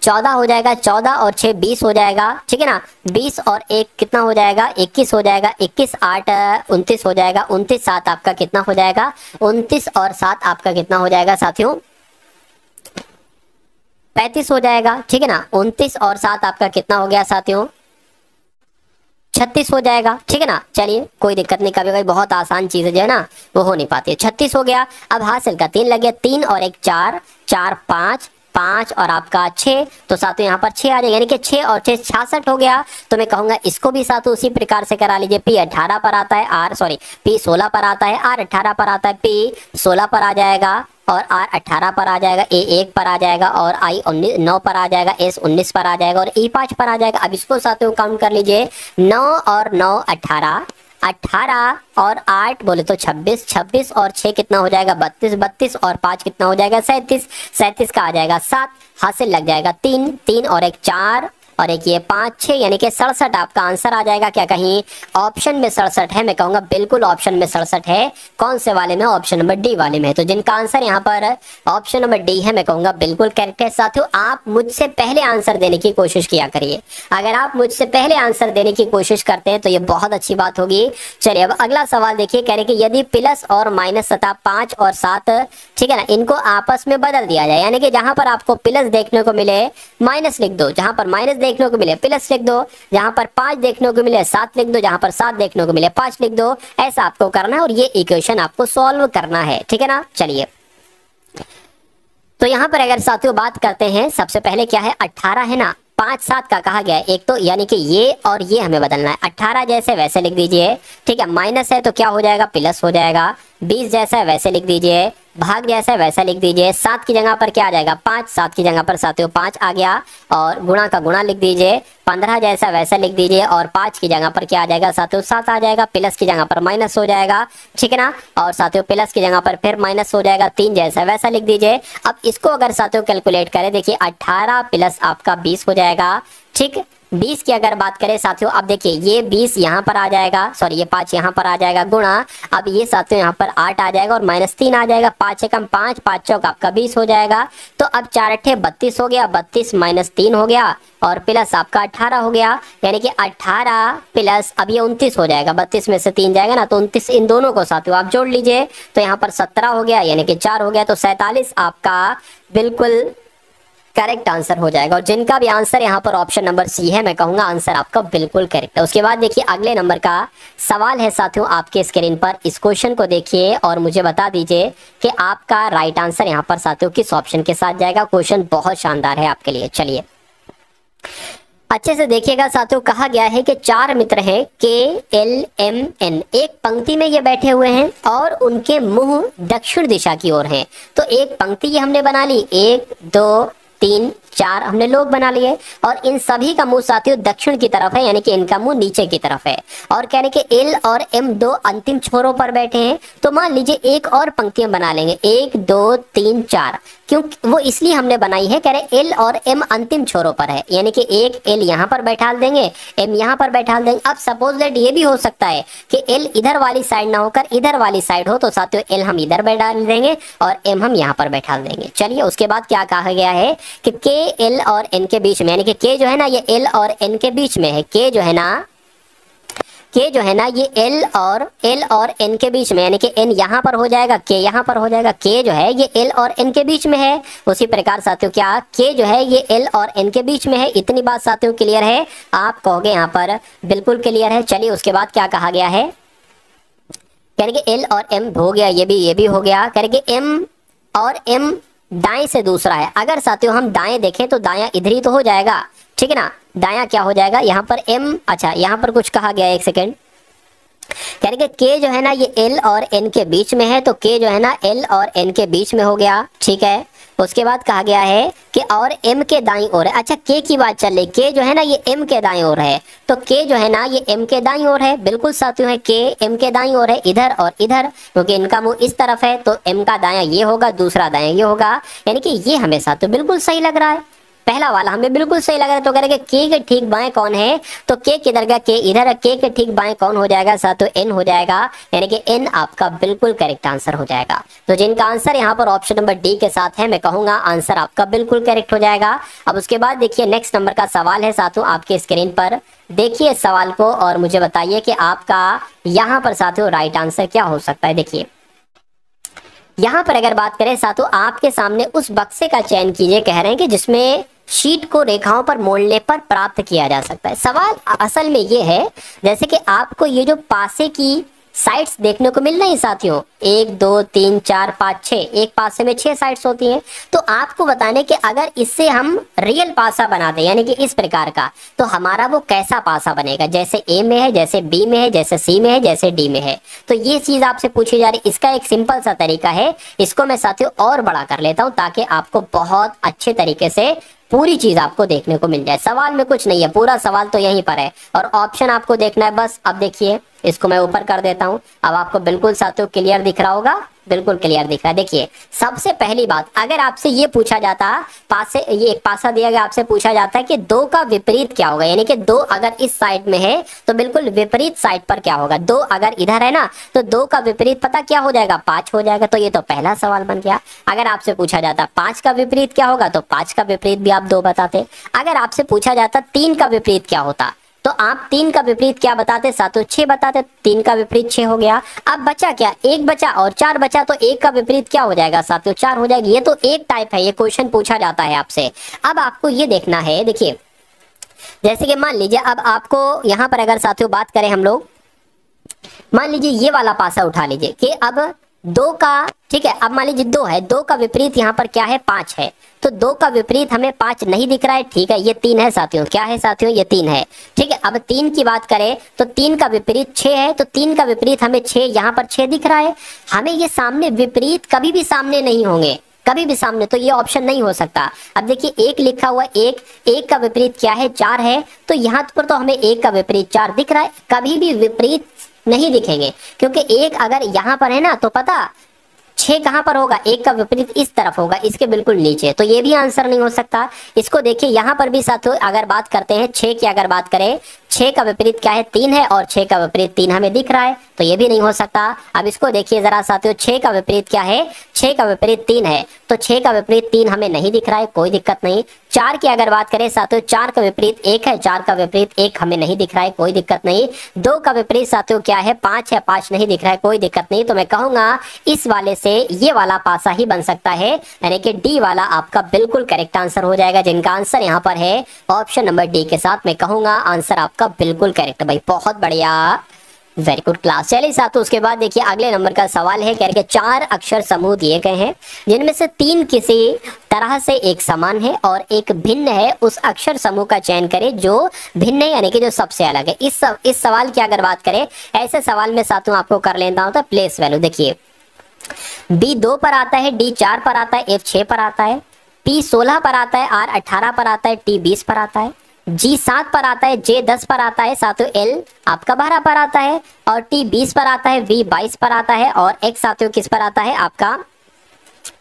14 हो जाएगा, 14 और 6 20 हो जाएगा, ठीक है ना। 20 और 1 कितना हो जाएगा, 21 हो जाएगा, 21 8 29 हो जाएगा, 29 7 आपका कितना हो जाएगा, 29 और 7 आपका कितना हो जाएगा साथियों, 35 हो जाएगा, ठीक है ना। 29 और 7 आपका कितना हो गया साथियों, 36 हो जाएगा, ठीक है ना। चलिए कोई दिक्कत नहीं, कभी कभी बहुत आसान चीजें जो है ना वो हो नहीं पाती है। 36 हो गया। अब हासिल का 3 लग गया, 3 और 1 4, 4 5, 5 और आपका 6, तो साथियों यहाँ पर 6 आ जाएगा, यानी कि 6 और 6 66 हो गया। तो मैं कहूंगा इसको भी साथियों उसी प्रकार से करा लीजिए। P 18 पर आता है, P 16 पर आता है, R 18 पर आता है, P 16 पर आ जाएगा और R 18 पर आ जाएगा, A 1 पर आ जाएगा और I 9 पर आ जाएगा, S 19 पर आ जाएगा और E 5 पर आ जाएगा। अब इसको साथियों काउंट कर लीजिए, 9 और 9 18, 18 और 8 बोले तो 26, 26 और 6 कितना हो जाएगा 32, 32 और 5 कितना हो जाएगा 37, 37 का आ जाएगा 7, हासिल लग जाएगा 3, 3 और 1 4 और एक ये 5 6, यानी कि 67 आपका आंसर आ जाएगा। क्या कहीं ऑप्शन में 67 है? मैं कहूंगा बिल्कुल ऑप्शन में 67 है। कौन से वाले में? ऑप्शन नंबर डी वाले में। तो जिनका आंसर यहाँ पर ऑप्शन नंबर डी है, मैं कहूंगा बिल्कुल करेक्ट है। साथियों आप मुझसे पहले आंसर देने की कोशिश किया करिए। अगर आप मुझसे पहले आंसर देने की कोशिश करते हैं तो ये बहुत अच्छी बात होगी। चलिए अब अगला सवाल देखिए, कह रहे कि यदि प्लस और माइनस तथा 5 और 7, ठीक है ना, इनको आपस में बदल दिया जाए, यानी कि जहां पर आपको प्लस देखने को मिले माइनस लिख दो, जहां पर माइनस देखने को मिले प्लस लिख दो, जहां पर 5 देखने को मिले 7 लिख दो, जहां पर 7 देखने को मिले 5 लिख दो। ऐसा आपको करना है और ये इक्वेशन आपको सॉल्व करना है, ठीक है ना। चलिए तो यहां पर अगर साथियों बात करते हैं, सबसे पहले क्या है 18 है ना, 5 7 का कहा गया है एक, तो यानी कि ये और ये हमें बदलना है। 18 जैसे वैसे लिख दीजिए, ठीक है। माइनस है तो क्या हो जाएगा प्लस हो जाएगा। 20 जैसा है वैसे लिख दीजिए, भाग जैसा है वैसा लिख दीजिए। 7 की जगह पर क्या आ जाएगा 5, 7 की जगह पर साथियों 5 आ गया और गुणा का गुणा लिख दीजिए। 15 जैसा वैसा लिख दीजिए और 5 की जगह पर क्या आ जाएगा साथियों 7 आ जाएगा। प्लस की जगह पर माइनस हो जाएगा, ठीक है ना। और साथियों प्लस की जगह पर फिर माइनस हो जाएगा। 3 जैसा वैसा लिख दीजिए। अब इसको अगर साथियों कैलकुलेट करें, देखिए 18 प्लस आपका 20 हो जाएगा, ठीक। 20 की अगर बात करें साथियों, अब देखिए ये 20 यहाँ पर आ जाएगा, सॉरी ये 5 यहाँ पर आ जाएगा गुणा, अब ये साथियों यहाँ पर 8 आ जाएगा और -3 आ जाएगा। 5 एकम 5, 5 चौक आपका 20 हो जाएगा। तो अब 4 अट्ठे 32 हो गया, 32 -3 हो गया और प्लस आपका 18 हो गया, यानी कि 18 प्लस अब ये 29 हो जाएगा। 32 में से 3 जाएगा ना, तो 29 इन दोनों को साथियों आप जोड़ लीजिए, तो यहाँ पर 17 हो गया, यानी कि 4 हो गया। तो 47 आपका बिल्कुल करेक्ट आंसर हो जाएगा। और जिनका भी आंसर यहाँ पर ऑप्शन नंबर सी है, मैं कहूंगा आंसर आपका बिल्कुल करेक्ट है। उसके बाद देखिए अगले नंबर का सवाल है साथियों आपके स्क्रीन पर। इस क्वेश्चन को देखिए और मुझे बता दीजिए कि आपका राइट आंसर यहाँ पर साथियों किस ऑप्शन के साथ जाएगा। क्वेश्चन बहुत शानदार है आपके लिए। चलिए अच्छे से देखिएगा साथियों, कहा गया है कि 4 मित्र हैं KLMN, एक पंक्ति में ये बैठे हुए हैं और उनके मुंह दक्षिण दिशा की ओर हैं। तो एक पंक्ति ये हमने बना ली, 1 2 3 4 हमने लोग बना लिए और इन सभी का मुंह साथियों दक्षिण की तरफ है, यानी कि इनका मुंह नीचे की तरफ है। और कहने के L और M दो अंतिम छोरों पर बैठे हैं। तो मान लीजिए एक और पंक्तियां बना लेंगे, 1 2 3 4, क्यों वो इसलिए हमने बनाई है, कह रहे L और M अंतिम छोरों पर है, यानी कि एक L यहाँ पर बैठा देंगे, M यहाँ पर बैठा देंगे। अब सपोज दैट ये भी हो सकता है कि L इधर वाली साइड ना होकर इधर वाली साइड हो, तो साथियों L हम इधर बैठा देंगे और M हम यहाँ पर बैठा देंगे। चलिए उसके बाद क्या कहा गया है कि K L और N के बीच में, यानी कि K जो है ना ये L और N के बीच में है, K जो है ना ये L और N के बीच में, यानी कि N यहाँ पर हो जाएगा, K यहाँ पर हो जाएगा। K जो है ये L और N के बीच में है। उसी प्रकार साथियों क्या K जो है ये L और N के बीच में है। इतनी बात साथियों क्लियर है? आप कहोगे यहाँ पर बिल्कुल क्लियर है। चलिए उसके बाद क्या कहा गया है, कह रहे कि L और M हो गया, ये भी हो गया। कह रहे कि M और M दाएं से दूसरा है। अगर साथियों हम दाएं देखें तो दायां इधर ही तो हो जाएगा, ठीक है ना। दायां क्या हो जाएगा यहाँ पर M, अच्छा यहाँ पर कुछ कहा गया है, एक सेकेंड, यानी कि के जो है ना ये एल और एन के बीच में है, तो के जो है ना एल और एन के बीच में हो गया, ठीक है। उसके बाद कहा गया है कि और एम के दाईं ओर है। अच्छा, के की बात चल रही, के जो है ना ये एम के दाईं ओर है, तो के जो है ना ये एम के दाईं ओर है, बिल्कुल साथियों है, के एम के दाईं ओर है, इधर और इधर, क्योंकि इनका मुंह इस तरफ है, तो एम का दायां ये होगा, दूसरा दायां ये होगा, यानी कि ये हमें साथियों बिल्कुल सही लग रहा है। पहला वाला हमें बिल्कुल सही लग रहा है। तो करेंगे के ठीक बाएं कौन है, तो के किधर गया, के इधर है, के ठीक बाएं कौन हो जाएगा साथियों, एन हो जाएगा, यानी कि एन आपका बिल्कुल करेक्ट आंसर हो जाएगा। तो जिनका आंसर यहाँ पर ऑप्शन नंबर डी के साथ है, मैं कहूंगा आंसर आपका बिल्कुल करेक्ट हो जाएगा। अब उसके बाद देखिए नेक्स्ट नंबर का सवाल है साथियों आपके स्क्रीन पर, देखिए इस सवाल को और मुझे बताइए कि आपका यहाँ पर साथियों राइट आंसर क्या हो सकता है। देखिए यहाँ पर अगर बात करें साथियों, आपके सामने उस बक्से का चयन कीजिए, कह रहे हैं कि जिसमें शीट को रेखाओं पर मोड़ने पर प्राप्त किया जा सकता है। सवाल असल में ये है, जैसे कि आपको ये जो पासे की साइड्स देखने को मिल रही है साथियों, 1 2 3 4 5 6, एक पासे में 6 साइड्स होती हैं, तो आपको बताने कि अगर इससे हम रियल पासा बना दें, यानी कि इस प्रकार का, तो हमारा वो कैसा पासा बनेगा, जैसे ए में है, जैसे बी में है, जैसे सी में है, जैसे डी में है। तो ये चीज आपसे पूछी जा रही है। इसका एक सिंपल सा तरीका है, इसको मैं साथियों और बड़ा कर लेता हूं ताकि आपको बहुत अच्छे तरीके से पूरी चीज आपको देखने को मिल जाए। सवाल में कुछ नहीं है, पूरा सवाल तो यहीं पर है और ऑप्शन आपको देखना है बस। अब देखिए इसको मैं ऊपर कर देता हूं, अब आपको बिल्कुल साथियों क्लियर दिख रहा होगा, बिल्कुल क्लियर दिख रहा है। देखिए सबसे पहली बात, अगर आपसे ये पूछा जाता, पासे ये एक पासा दिया गया, आपसे पूछा जाता है कि 2 का विपरीत क्या होगा, यानी कि 2 अगर इस साइड में है तो बिल्कुल विपरीत साइड पर क्या होगा, 2 अगर इधर है ना तो 2 का विपरीत पता क्या हो जाएगा, 5 हो जाएगा। तो ये तो पहला सवाल बन गया। अगर आपसे पूछा जाता 5 का विपरीत क्या होगा, तो 5 का विपरीत भी आप 2 बताते। अगर आपसे पूछा जाता 3 का विपरीत क्या होता, तो आप 3 का विपरीत क्या बताते साथियों, 6 बताते। 3 का विपरीत 6 हो गया। अब बचा क्या, 1 बचा और 4 बचा, तो 1 का विपरीत क्या हो जाएगा साथियों, 4 हो जाएगी। ये तो एक टाइप है, ये क्वेश्चन पूछा जाता है आपसे। अब आपको ये देखना है, देखिए जैसे कि मान लीजिए अब आपको यहां पर अगर साथियों बात करें हम लोग, मान लीजिए ये वाला पासा उठा लीजिए कि अब 2 का, ठीक है, अब मान लीजिए 2 है, 2 का विपरीत यहाँ पर क्या है, 5 है, तो 2 का विपरीत हमें 5 नहीं दिख रहा है, ठीक है, ये 3 है साथियों, क्या है साथियों, ये 3 है, ठीक है। अब 3 की बात करें तो 3 का विपरीत 6 है, तो 3 का विपरीत हमें 6, यहाँ पर 6 दिख रहा है। हमें ये सामने विपरीत कभी भी सामने नहीं होंगे, कभी भी सामने, तो ये ऑप्शन नहीं हो सकता। अब देखिए 1 लिखा हुआ, 1 का विपरीत क्या है, 4 है, तो यहाँ पर तो हमें 1 का विपरीत 4 दिख रहा है, कभी भी विपरीत नहीं दिखेंगे, क्योंकि 1 अगर यहां पर है ना तो पता 6 कहां पर होगा, 1 का विपरीत इस तरफ होगा, इसके बिल्कुल नीचे, तो ये भी आंसर नहीं हो सकता। इसको देखिए यहां पर भी साथियों अगर बात करते हैं 6 की, अगर बात करें 6 का विपरीत क्या है, 3 है, और 6 का विपरीत 3 हमें दिख रहा है, तो ये भी नहीं हो सकता। अब इसको देखिए जरा साथियों, 6 का विपरीत क्या है, 6 का विपरीत 3 है, तो 6 का विपरीत 3 हमें नहीं दिख रहा है, कोई दिक्कत नहीं। 4 की अगर बात करें साथियों, 4 का विपरीत 1 है, 4 का विपरीत 1 हमें नहीं दिख रहा है, कोई दिक्कत नहीं। 2 का विपरीत साथियों क्या है, 5 है, 5 नहीं दिख रहा है, कोई दिक्कत नहीं। तो मैं कहूंगा इस वाले से ये वाला पासा ही बन सकता है, यानी कि डी वाला आपका बिल्कुल करेक्ट आंसर हो जाएगा, जिनका आंसर यहाँ पर है ऑप्शन नंबर डी के साथ। मैं कहूंगा आंसर आपका बिल्कुल करेक्ट भाई, बहुत बढ़िया, वेरी गुड क्लास। चलिए साथियों उसके बाद देखिए अगले नंबर का सवाल है, कह रहे 4 अक्षर समूह दिए गए हैं जिनमें से 3 किसी तरह से एक समान है और एक भिन्न है, उस अक्षर समूह का चयन करें जो भिन्न है, यानी कि जो सबसे अलग है। इस सवाल की अगर बात करें, ऐसे सवाल में साथियों आपको कर लेना होता है प्लेस वैल्यू। देखिए बी 2 पर आता है, डी 4 पर आता है, एफ 6 पर आता है, पी 16 पर आता है, आर 18 पर आता है, टी 20 पर आता है, जी 7 पर आता है, जे 10 पर आता है, साथियों एल आपका 12 पर आता है, और टी 20 पर आता है, वी 22 पर आता है, और एक्स साथियों किस पर आता है आपका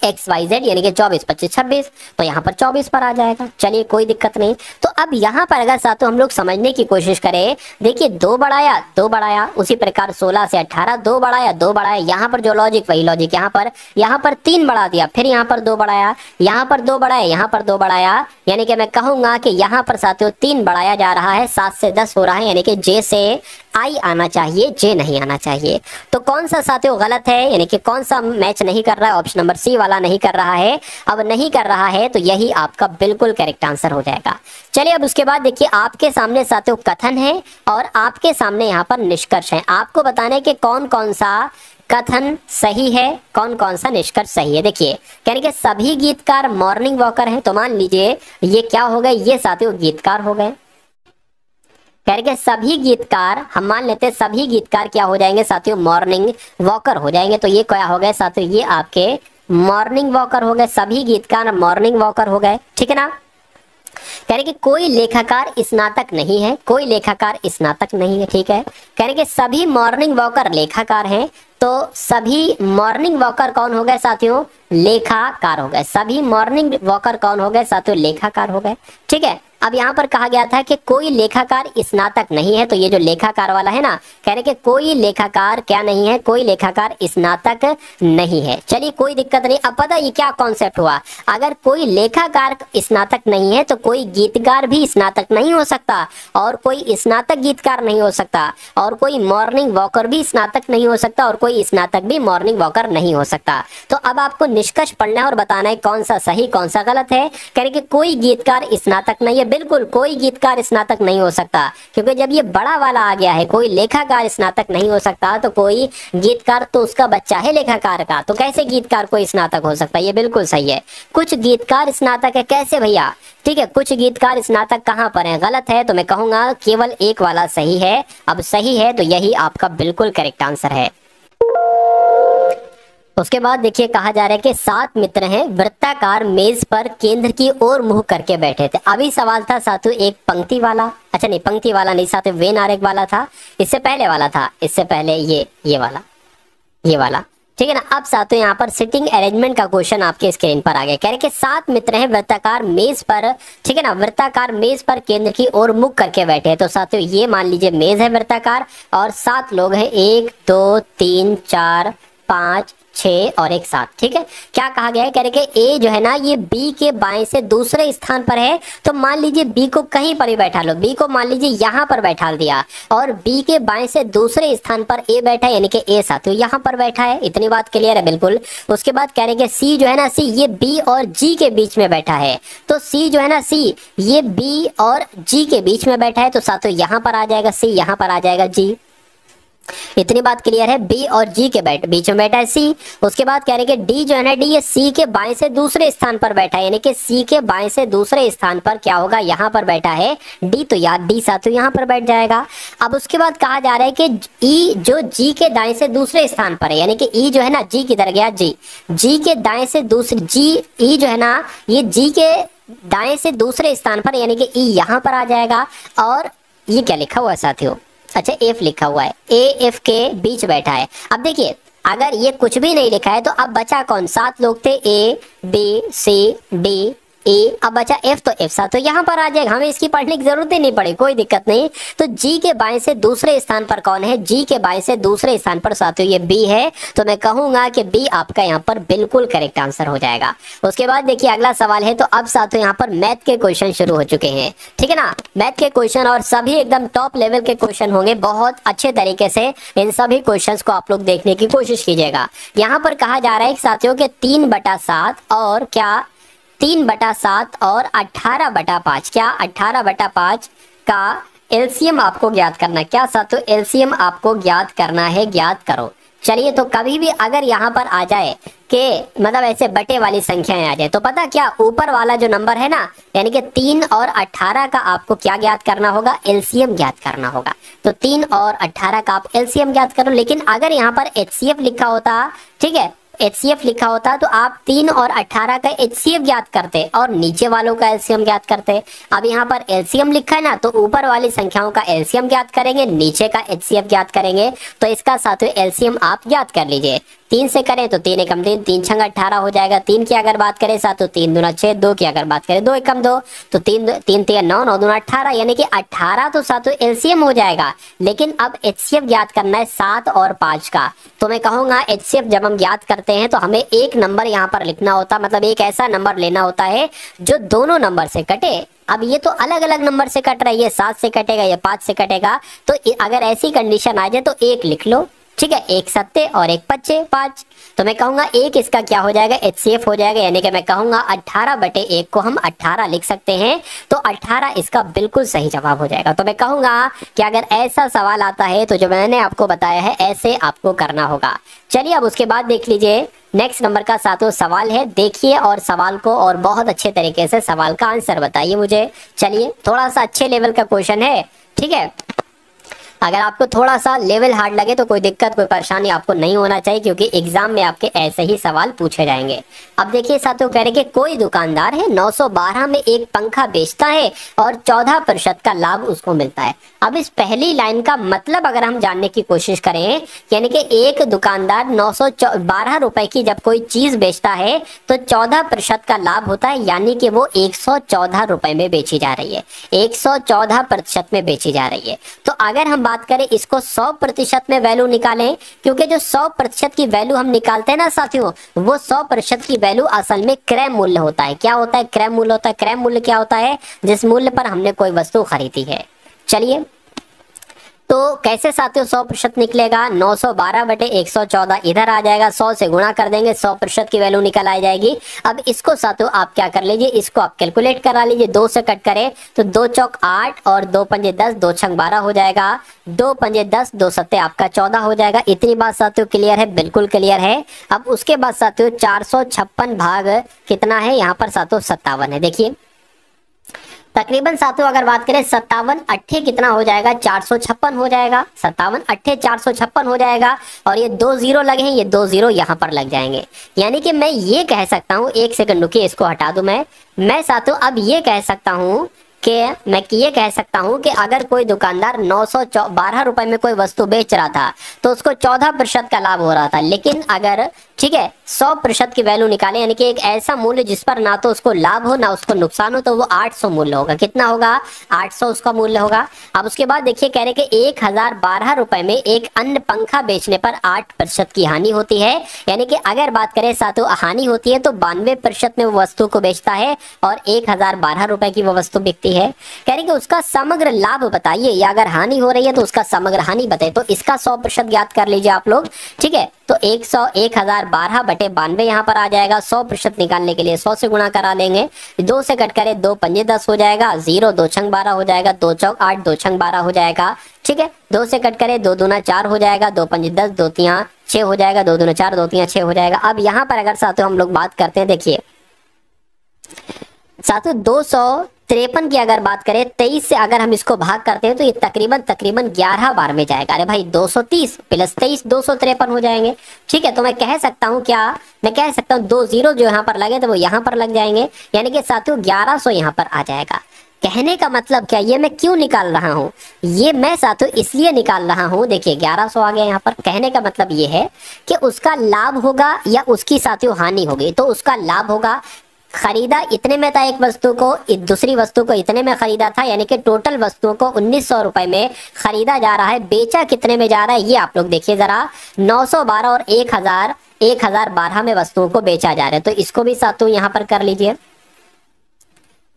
XYZ, यानी कि 24 25 26, तो यहाँ पर 24 पर आ जाएगा। चलिए कोई दिक्कत नहीं। तो अब यहाँ पर अगर साथियों हम लोग समझने की कोशिश करें, देखिए 2 बढ़ाया, उसी प्रकार 16 से 18, 2 बढ़ाया, यहाँ पर जो लॉजिक वही लॉजिक, यहाँ पर 3 बढ़ा दिया, फिर यहाँ पर 2 बढ़ाया, यहाँ पर 2 बढ़ाया, यहाँ पर 2 बढ़ाया, यानी कि मैं कहूंगा कि यहाँ पर साथियों 3 बढ़ाया जा रहा है, 7 से 10 हो रहा है, यानी कि जे से आई आना चाहिए, जे नहीं आना चाहिए। तो कौन सा साथियों गलत है, यानी कि कौन सा मैच नहीं कर रहा है, ऑप्शन नंबर सी वाला नहीं कर रहा है। अब नहीं कर रहा है तो यही आपका बिल्कुल करेक्ट आंसर हो जाएगा। चलिए अब उसके बाद देखिए आपके सामने साथियों कथन है और आपके सामने यहाँ पर निष्कर्ष है। आपको बताने के कौन कौन सा कथन सही है, कौन कौन सा निष्कर्ष सही है। देखिए यानी कि सभी गीतकार मॉर्निंग वॉकर हैं, तो मान लीजिए ये क्या हो गए, ये साथियों गीतकार हो गए। कह रहे कि सभी गीतकार, हम मान लेते हैं सभी गीतकार क्या हो जाएंगे साथियों, मॉर्निंग वॉकर हो जाएंगे। तो ये क्या हो गए साथियों, ये आपके मॉर्निंग वॉकर हो गए, सभी गीतकार मॉर्निंग वॉकर हो गए, ठीक है ना। कह रहे कि कोई लेखाकार स्नातक नहीं है, कोई लेखाकार स्नातक नहीं है, ठीक है। कह रहे कि सभी मॉर्निंग वॉकर लेखाकार हैं, तो सभी मॉर्निंग वॉकर कौन हो गए साथियों, लेखाकार हो गए। सभी मॉर्निंग वॉकर कौन हो गए साथियों, लेखाकार हो गए, ठीक है। अब यहाँ पर कहा गया था कि कोई लेखाकार स्नातक नहीं है, तो ये जो लेखाकार वाला है ना, कह रहे कि कोई लेखाकार क्या नहीं है, कोई लेखाकार स्नातक नहीं है। चलिए कोई दिक्कत नहीं। अब पता ये क्या कॉन्सेप्ट हुआ, अगर कोई लेखाकार स्नातक नहीं है तो कोई गीतकार भी स्नातक नहीं हो सकता, और कोई स्नातक गीतकार नहीं हो सकता, और कोई मॉर्निंग वॉकर भी स्नातक नहीं हो सकता, और कोई स्नातक भी मॉर्निंग वॉकर नहीं हो सकता। तो अब आपको निष्कर्ष पढ़ना है और बताना है कौन सा सही कौन सा गलत है। कह रहे कि कोई गीतकार स्नातक नहीं है, बिल्कुल कोई गीतकार स्नातक नहीं हो सकता, क्योंकि जब ये बड़ा वाला आ गया है, कोई लेखाकार स्नातक नहीं हो सकता, तो कोई गीतकार तो उसका बच्चा है लेखाकार का, तो कैसे गीतकार कोई स्नातक हो सकता है, ये बिल्कुल सही है। कुछ गीतकार स्नातक है, कैसे भैया, ठीक है, कुछ गीतकार स्नातक कहां पर है, गलत है। तो मैं कहूंगा केवल एक वाला सही है। अब सही है तो यही आपका बिल्कुल करेक्ट आंसर है। उसके बाद देखिए कहा जा रहा है कि 7 मित्र हैं, वृत्ताकार मेज पर केंद्र की ओर मुंह करके बैठे थे। अभी सवाल था साथियों एक पंक्ति वाला, अच्छा नहीं पंक्ति वाला नहीं साथियों, वेन आरेख वाला था, इससे पहले वाला था, इससे पहले ये वाला, ठीक है ना। अब साथियों यहाँ पर सिटिंग अरेंजमेंट का क्वेश्चन आपके स्क्रीन पर आ गया। कह रहे कि 7 मित्र हैं वृत्ताकार मेज पर, ठीक है ना, वृत्ताकार मेज पर केंद्र की ओर मुख करके बैठे हैं। तो साथियों ये मान लीजिए मेज है वृत्ताकार, और 7 लोग हैं, 1 2 3 4 5 6 और एक 7, ठीक है। क्या कहा गया है, कह रहे कि ए जो है ना ये बी के बाएं से दूसरे स्थान पर है, तो मान लीजिए बी को कहीं पर भी बैठा लो, बी को मान लीजिए यहाँ पर बैठा दिया, और बी के बाएं से दूसरे स्थान पर ए बैठा है, यानी कि ए साथियों यहाँ पर बैठा है। इतनी बात क्लियर है बिल्कुल। उसके बाद कह रहे कि सी जो है ना, सी ये बी और जी के बीच में बैठा है, तो सी जो है ना, सी ये बी और जी के बीच में बैठा है, तो साथियों यहाँ पर आ जाएगा सी, यहाँ पर आ जाएगा जी। इतनी बात क्लियर है, बी और जी के बीच में बैठा है सी। उसके बाद कह रहे कि डी जो है ना, डी ये सी के बाएं से दूसरे स्थान पर बैठा है, यानी कि सी के बाएं से दूसरे स्थान पर क्या होगा, यहाँ पर बैठा है डी, तो यार डी साथियों यहाँ पर बैठ जाएगा। अब उसके बाद कहा जा रहा है कि ई जो जी के दाएं से दूसरे स्थान पर है, यानी कि ई जो है ना जी किधर गया, जी के दाएं से दूसरे, जी ई जो है ना ये जी के दाएं से दूसरे स्थान पर, यानी कि ई यहाँ पर आ जाएगा। और ये क्या लिखा हुआ है साथियों, अच्छा एफ लिखा हुआ है, ए एफ के बीच बैठा है। अब देखिए अगर ये कुछ भी नहीं लिखा है तो अब बचा कौन, 7 लोग थे, A B C D A, अब बचा एफ, तो एफ साथ तो यहाँ पर आ जाएगा, हमें इसकी पढ़ने की जरूरत ही नहीं पड़ी, कोई दिक्कत नहीं। तो जी के बाएं से दूसरे स्थान पर कौन है, जी के बाएं से दूसरे स्थान पर साथियों ये बी है, तो मैं कहूंगा कि बी आपका यहाँ पर बिल्कुल करेक्ट आंसर हो जाएगा। उसके बाद देखिए अगला सवाल है, तो अब साथियों यहाँ पर मैथ के क्वेश्चन शुरू हो चुके हैं, ठीक है ना, मैथ के क्वेश्चन, और सभी एकदम टॉप लेवल के क्वेश्चन होंगे, बहुत अच्छे तरीके से इन सभी क्वेश्चन को आप लोग देखने की कोशिश कीजिएगा। यहाँ पर कहा जा रहा है साथियों के 3/7 और क्या 3/7 और 18/5, क्या 18/5 का एलसीएम आपको ज्ञात करना है। क्या साथियों एलसीएम आपको ज्ञात करना है, ज्ञात करो। चलिए तो कभी भी अगर यहाँ पर आ जाए कि मतलब ऐसे बटे वाली संख्याएं आ जाए, तो पता क्या ऊपर वाला जो नंबर है ना, यानी कि 3 और 18 का आपको क्या ज्ञात करना होगा, एलसीएम ज्ञात करना होगा। तो 3 और 18 का आप एलसीएम ज्ञात करो। लेकिन अगर यहाँ पर एचसीएफ लिखा होता, ठीक है, एचसीएफ लिखा होता तो आप 3 और 18 का एचसीएफ ज्ञात करते और नीचे वालों का एलसीएम ज्ञात करते। अब यहाँ पर एलसीएम लिखा है ना, तो ऊपर वाली संख्याओं का एलसीएम ज्ञात करेंगे, नीचे का एचसीएफ ज्ञात करेंगे। तो इसका साथियों एलसीएम आप ज्ञात कर लीजिए। 3 से करें तो 3 एकम 3, 3 छंग 18 हो जाएगा। 3 की अगर बात करें साथियों 3 दूना 6, 2 की अगर बात करें 2 एकम 2, तो 3 3 9, 9 दूना 18, यानी कि 18 तो साथियों एलसीएम हो जाएगा। लेकिन अब एचसीएफ ज्ञात करना है 7 और 5 का। तो मैं कहूंगा एचसीएफ जब हम ज्ञात करते हैं तो हमें एक नंबर यहाँ पर लिखना होता, मतलब एक ऐसा नंबर लेना होता है जो दोनों नंबर से कटे। अब ये तो अलग अलग नंबर से कट रहा है, ये 7 से कटेगा, ये 5 से कटेगा। तो अगर ऐसी कंडीशन आ जाए तो 1 लिख लो, ठीक है, 1 7 और 1 5 5। तो मैं कहूंगा 1 इसका क्या हो जाएगा, एचसीएफ हो जाएगा। यानी कि मैं कहूंगा 18/1 को हम 18 लिख सकते हैं, तो 18 इसका बिल्कुल सही जवाब हो जाएगा। तो मैं कहूंगा कि अगर ऐसा सवाल आता है तो जो मैंने आपको बताया है ऐसे आपको करना होगा। चलिए अब उसके बाद देख लीजिए नेक्स्ट नंबर का सातों सवाल है, देखिए और सवाल को और बहुत अच्छे तरीके से सवाल का आंसर बताइए मुझे। चलिए, थोड़ा सा अच्छे लेवल का क्वेश्चन है, ठीक है। अगर आपको थोड़ा सा लेवल हार्ड लगे तो कोई दिक्कत कोई परेशानी आपको नहीं होना चाहिए, क्योंकि एग्जाम में आपके ऐसे ही सवाल पूछे जाएंगे। अब देखिए साथियों, कह रहे कि कोई दुकानदार है 912 में एक पंखा बेचता है और 14% का लाभ उसको मिलता है। अब इस पहली लाइन का मतलब अगर हम जानने की कोशिश करें, यानी कि एक दुकानदार 912 रुपए की जब कोई चीज बेचता है तो 14% का लाभ होता है, यानी कि वो 114 रुपए में बेची जा रही है, 114% में बेची जा रही है। तो अगर हम बात करें इसको 100% में वैल्यू निकालें, क्योंकि जो 100% की वैल्यू हम निकालते हैं ना साथियों, वो 100% की वैल्यू असल में क्रय मूल्य होता है। क्या होता है? क्रय मूल्य होता है। क्रय मूल्य क्या होता है? जिस मूल्य पर हमने कोई वस्तु खरीदी है। चलिए, तो कैसे साथियों 100% निकलेगा? 912 बटे 114 इधर आ जाएगा, 100 से गुणा कर देंगे, 100% की वैल्यू निकल आ जाएगी। अब इसको साथियों आप क्या कर लीजिए, इसको आप कैलकुलेट करा लीजिए। 2 से कट करें तो 2 चौक 8 और 2 पंजे 10, 2 छंग 12 हो जाएगा, 2 पंजे 10, 2 सत्ते आपका 14 हो जाएगा। इतनी बात साथियों क्लियर है? बिल्कुल क्लियर है। अब उसके बाद साथियों 456 भाग कितना है यहाँ पर साथियों? 57 है। देखिए तकरीबन साथियों अगर बात करें 57 अट्ठे कितना हो जाएगा? 456 हो जाएगा। 57 अट्ठे 456 हो जाएगा, और ये 2 जीरो लगे हैं, ये 2 जीरो यहाँ पर लग जाएंगे। यानी कि मैं ये कह सकता हूँ, एक सेकंड रुकिए, इसको हटा दूं मैं साथियों अब ये कह सकता हूँ कि अगर कोई दुकानदार 912 रुपए में कोई वस्तु बेच रहा था तो उसको 14% का लाभ हो रहा था। लेकिन अगर ठीक है 100% की वैल्यू निकाले, यानी कि एक ऐसा मूल्य जिस पर ना तो उसको लाभ हो ना उसको नुकसान हो, तो वो 800 मूल्य होगा। कितना होगा? 800 उसका मूल्य होगा। अब उसके बाद देखिए कह रहे कि 1012 रुपए में एक अन्य पंखा बेचने पर 8% की हानि होती है। यानी कि अगर बात करें साथियों हानि होती है तो 92% में वो वस्तु को बेचता है और 1012 रुपए की वो वस्तु बिकती है। कह रहे कि उसका समग्र लाभ बताइए, या अगर हानि हो रही है तो उसका समग्र हानि बताइए। तो इसका 100% ज्ञात कर लीजिए आप लोग, ठीक है। तो 1012 बटे 92 यहाँ पर आ जाएगा। 100% निकालने के लिए 100 से गुणा करा देंगे, 2 से कट करे 2 पंजे 10 हो जाएगा, 0 2 छंग 12 हो जाएगा, 2 चौक 8 2 छंग 12 हो जाएगा, ठीक है। 2 से कट करे 2 दूना 4 हो जाएगा, 2 पंजे 10, 2 तियां 6 हो जाएगा, 2 दूना 4, 2 तियां 6 हो जाएगा। अब यहाँ पर अगर साथियों हम लोग बात करते हैं, देखिए साथियों 253 की अगर बात करें 23 से अगर हम इसको भाग करते हैं तो ये तकरीबन 11 बार में जाएगा। अरे भाई 230 प्लस 23 253 हो जाएंगे, ठीक है। तो मैं कह सकता हूँ क्या? मैं कह सकता हूँ 2 जीरो जो यहाँ पर लगे तो वो यहाँ पर लग जाएंगे, यानी कि साथियों 1100 यहाँ पर आ जाएगा। कहने का मतलब क्या? ये मैं क्यों निकाल रहा हूँ? ये मैं साथियों इसलिए निकाल रहा हूँ, देखिए 1100 आ गया यहाँ पर। कहने का मतलब ये है कि उसका लाभ होगा या उसकी साथियों हानि होगी। तो उसका लाभ होगा, खरीदा इतने में था एक वस्तु को, दूसरी वस्तु को इतने में खरीदा था, यानी कि टोटल वस्तुओं को 1900 रुपए में खरीदा जा रहा है। बेचा कितने में जा रहा है ये आप लोग देखिए जरा, 912 और 1012 में वस्तुओं को बेचा जा रहा है। तो इसको भी साथियों यहाँ पर कर लीजिए,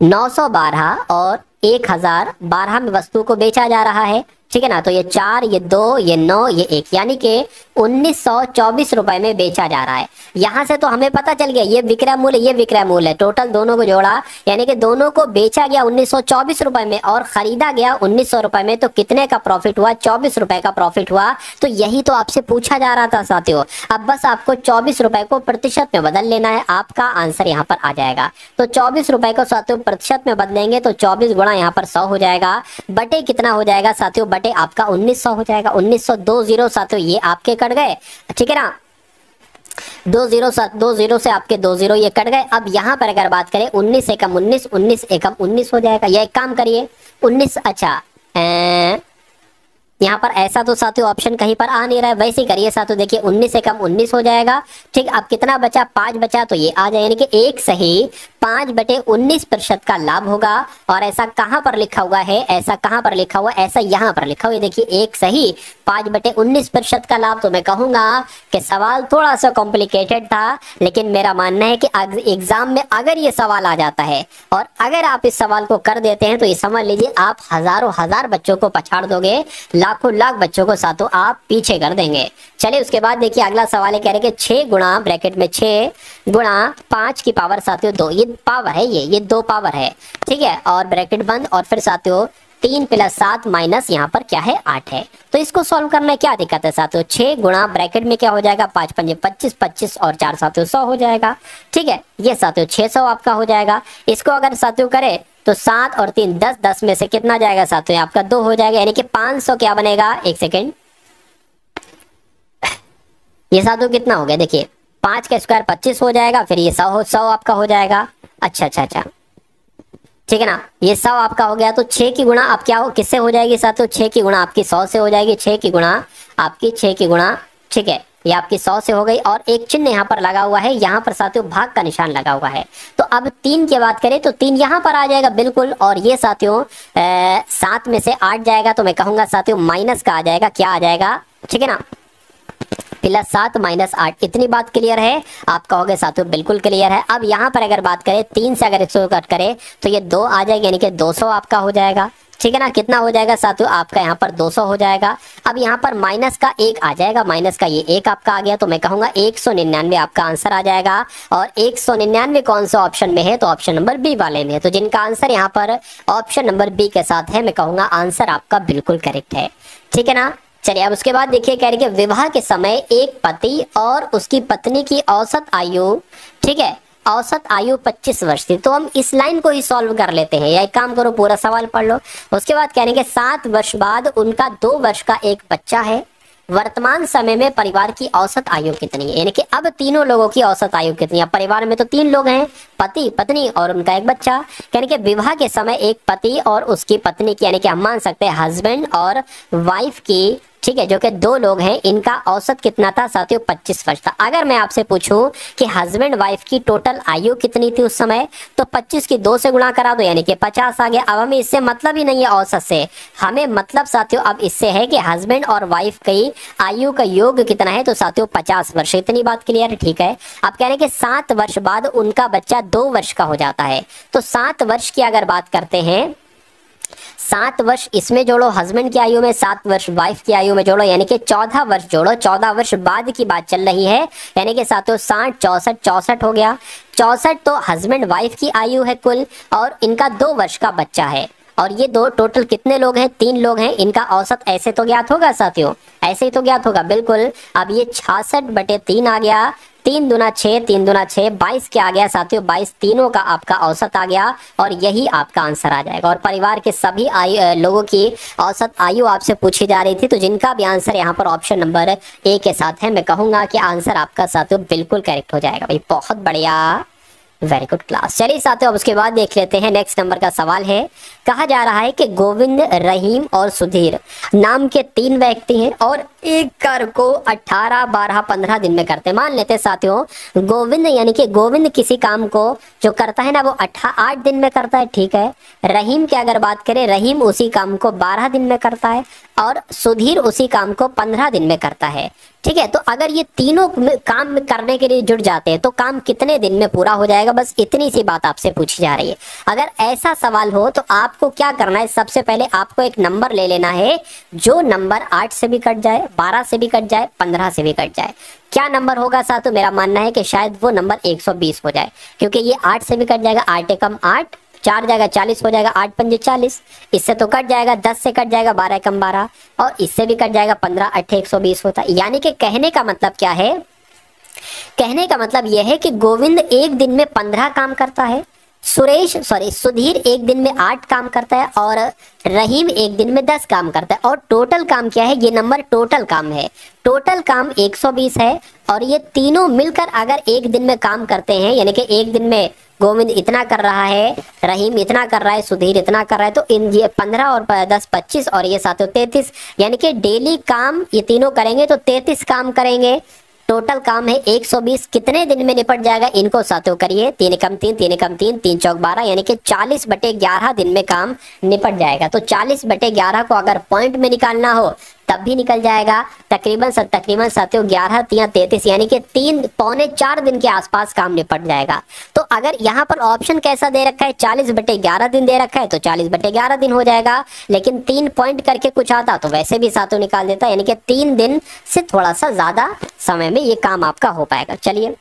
912 और 1012 में वस्तु को बेचा जा रहा है, ठीक है ना। तो ये 4 ये 2 ये 9 ये 1, यानी कि 1924 रुपए में बेचा जा रहा है। यहां से तो हमें पता चल गया ये विक्रय मूल्य ये विक्रय मूल्य है। टोटल दोनों को जोड़ा, यानी कि दोनों को बेचा गया 1924 रुपए में और खरीदा गया 1900 रुपए में। तो कितने का प्रॉफिट हुआ? 24 रुपए का प्रॉफिट हुआ। तो यही तो आपसे पूछा जा रहा था साथियों। अब बस आपको 24 रुपए को प्रतिशत में बदल लेना है, आपका आंसर यहाँ पर आ जाएगा। तो 24 रुपए को साथियों प्रतिशत में बदलेंगे तो 24 गुणा यहाँ पर 100 हो जाएगा, बटे कितना हो जाएगा साथियों? बटे आपका 1900 हो जाएगा। 1900 2 जीरो साथियों ये आपके कट गए, ठीक है ना। 2 जीरो से आपके 2 जीरो ये कट गए। अब यहाँ पर अगर बात करें 19 एकम 19, 19 एकम 19 हो जाएगा। यह एक काम करिए 19, अच्छा यहाँ पर ऐसा तो साथियों ऑप्शन कहीं पर आ नहीं रहा है, वैसे ही करिए साथियों। देखिए 19 से कम 19 हो जाएगा, ठीक। अब कितना बचा? 5 बचा, तो ये आ जाए, यानी कि एक सही 5 बटे 19% का लाभ होगा। और ऐसा कहां पर लिखा हुआ है? ऐसा कहां पर लिखा हुआ? ऐसा यहाँ पर लिखा हुआ है, देखिए एक सही 5 बटे 19% का लाभ। तो मैं कहूंगा कि सवाल थोड़ा सा कॉम्प्लिकेटेड था, लेकिन मेरा मानना है कि एग्जाम में अगर ये सवाल आ जाता है और अगर आप इस सवाल को कर देते हैं तो ये समझ लीजिए आप हजारों हजार बच्चों को पछाड़ दोगे, लाखों लाख बच्चों को साथों आप पीछे कर देंगे। चलिए उसके बाद देखिए अगला सवाल है, कह रहे कि 6 गुणा ब्रैकेट में 6 गुणा 5 की पावर साथियों 2, ये पावर है, ये 2 पावर है, ठीक है। और ब्रैकेट बंद और फिर साथियों 3 + 7 माइनस यहाँ पर क्या है 8 है। तो इसको सॉल्व करना है, क्या दिक्कत है साथियों। 6 गुणा ब्रैकेट में क्या हो जाएगा 5 पंजे 25, 25 और 4 साथियों 100 हो जाएगा। ठीक है, ये साथियों 600 आपका हो जाएगा। इसको अगर साथियों करें तो 7 और 3 10, 10 में से कितना जाएगा साथियों आपका 2 हो जाएगा, यानी कि 500 क्या बनेगा, एक सेकेंड, ये साथियों कितना हो गया देखिए, 5 का स्क्वायर 25 हो जाएगा, फिर ये 100 आपका हो जाएगा। अच्छा, ठीक है ना, ये 100 आपका हो गया। तो 6 की गुणा आप क्या हो किससे हो जाएगी साथियों, 6 की गुणा आपकी 100 से हो जाएगी, 6 की गुणा आपकी 6 की गुणा, ठीक है, ये आपकी 100 से हो गई। और एक चिन्ह यहाँ पर लगा हुआ है, यहाँ पर साथियों भाग का निशान लगा हुआ है। तो अब 3 की बात करें तो 3 यहाँ पर आ जाएगा बिल्कुल, और ये साथियों 7 में से 8 जाएगा, तो मैं कहूंगा साथियों माइनस का आ जाएगा, क्या आ जाएगा, ठीक है ना, +7 - 8। इतनी बात क्लियर है, आप कहोगे साथियों बिल्कुल क्लियर है। अब यहाँ पर अगर बात करें 3 से अगर 100 कट करें तो ये 2 आ जाएगा, यानी कि 200 आपका हो जाएगा। ठीक है ना, कितना हो जाएगा साथियों आपका यहाँ पर 200 हो जाएगा। अब यहाँ पर माइनस का 1 आ जाएगा, माइनस का ये 1 आपका आ गया, तो मैं कहूंगा 199 आपका आंसर आ जाएगा। और 199 कौन सा ऑप्शन में है, तो ऑप्शन नंबर बी वाले में है। तो जिनका आंसर यहाँ पर ऑप्शन नंबर बी के साथ है, मैं कहूंगा आंसर आपका बिल्कुल करेक्ट है। ठीक है ना, चलिए अब उसके बाद देखिए, कह रही है विवाह के समय एक पति और उसकी पत्नी की औसत आयु, ठीक है, औसत आयु 25 वर्ष थी। तो हम इस लाइन को ही सॉल्व कर लेते हैं, या एक काम करो पूरा सवाल पढ़ लो। उसके बाद कह रहे हैं कि 7 वर्ष बाद उनका 2 वर्ष का एक बच्चा है। वर्तमान समय में परिवार की औसत आयु कितनी है, यानी कि अब तीनों लोगों की औसत आयु कितनी है। परिवार में तो 3 लोग हैं, पति पत्नी और उनका एक बच्चा। यानी कि विवाह के समय एक पति और उसकी पत्नी की, यानी कि हम मान सकते हैं हस्बैंड और वाइफ की, ठीक है, जो कि 2 लोग हैं, इनका औसत कितना था साथियों 25 वर्ष था। अगर मैं आपसे पूछूं कि हस्बैंड वाइफ की टोटल आयु कितनी थी उस समय, तो 25 की 2 से गुणा करा दो, यानी कि 50 आ गया। अब हमें इससे मतलब ही नहीं है औसत से, हमें मतलब साथियों अब इससे है कि हस्बैंड और वाइफ की आयु का योग कितना है, तो साथियों 50 वर्ष। इतनी बात क्लियर है, ठीक है। अब कह रहे हैं कि 7 वर्ष बाद उनका बच्चा 2 वर्ष का हो जाता है। तो 7 वर्ष की अगर बात करते हैं, 7 वर्ष इसमें जोड़ो हस्बैंड की आयु में, 7 वर्ष वाइफ की आयु में जोड़ो, यानी कि 14 वर्ष जोड़ो। 14 वर्ष बाद की बात चल रही है, यानी कि साथियों 60 64 64 हो गया। 64 तो हस्बैंड वाइफ की आयु है कुल, और इनका 2 वर्ष का बच्चा है। और ये 2 टोटल कितने लोग हैं, 3 लोग हैं। इनका औसत ऐसे तो ज्ञात होगा साथियों, ऐसे ही तो ज्ञात होगा बिल्कुल। अब ये 66/3 आ गया, 3 दूना 6, 3 दूना 6, 22 क्या आ गया साथियों, 22 तीनों का आपका औसत आ गया, और यही आपका आंसर आ जाएगा। और परिवार के सभी लोगों की औसत आयु आपसे पूछी जा रही थी, तो जिनका भी आंसर यहाँ पर ऑप्शन नंबर ए के साथ है, मैं कहूंगा कि आंसर आपका साथियों बिल्कुल करेक्ट हो जाएगा। भाई बहुत बढ़िया, वेरी गुड क्लास। चलिए साथियों अब उसके बाद देख लेते हैं, नेक्स्ट नंबर का सवाल है। कहा जा रहा है कि गोविंद, रहीम और सुधीर नाम के 3 व्यक्ति हैं और एक कार्य को 18 12 15 दिन में करते हैं। मान लेते हैं साथियों गोविंद, यानी कि गोविंद किसी काम को जो करता है ना वो 8 दिन में करता है, ठीक है। रहीम की अगर बात करें, रहीम उसी काम को 12 दिन में करता है, और सुधीर उसी काम को 15 दिन में करता है, ठीक है। तो अगर ये तीनों काम करने के लिए जुट जाते हैं तो काम कितने दिन में पूरा हो जाएगा, बस इतनी सी बात आपसे पूछी जा रही है। अगर ऐसा सवाल हो तो आपको क्या करना है, सबसे पहले आपको एक नंबर ले लेना है, जो नंबर 8 से भी कट जाए, 12 से भी कट जाए, 15 से भी कट जाए। क्या नंबर होगा साथियों, मेरा मानना है कि शायद वो नंबर 120 हो जाए, क्योंकि ये 8 से भी कट जाएगा, 8 एकम 8, 4 जाएगा 40 हो जाएगा, 8 पंजे 40, इससे तो कट जाएगा, 10 से कट जाएगा 12 एकम 12, और इससे भी कट जाएगा 15, 8 120 होता है। यानी कि कहने का मतलब क्या है, कहने का मतलब यह है कि गोविंद एक दिन में 15 काम करता है, सुधीर एक दिन में 8 काम करता है, और रहीम एक दिन में 10 काम करता है। और टोटल काम क्या है, ये नंबर टोटल काम है, टोटल काम 120 है। और ये तीनों मिलकर अगर एक दिन में काम करते हैं, यानी कि एक दिन में गोविंद इतना कर रहा है, रहीम इतना कर रहा है, सुधीर इतना कर रहा है, तो इन ये 15 और 10 25 और ये साथियों 33, यानी कि डेली काम ये तीनों करेंगे तो 33 काम करेंगे। टोटल काम है 120, कितने दिन में निपट जाएगा, इनको साथियों करिए, 3 एकम 3, 3 एकम 3, 3 चौक 12, यानी कि 40/11 दिन में काम निपट जाएगा। तो 40/11 को अगर पॉइंट में निकालना हो तब भी निकल जाएगा। तकरीबन साथियों 11 3 33, यानी कि 3 पौने 4 दिन के आसपास काम निपट जाएगा। तो अगर यहाँ पर ऑप्शन कैसा दे रखा है, 40/11 दिन दे रखा है, तो 40/11 दिन हो जाएगा। लेकिन 3 पॉइंट करके कुछ आता तो वैसे भी साथियों निकाल देता, यानी कि 3 दिन से थोड़ा सा ज्यादा समय में ये काम आपका हो पाएगा। चलिए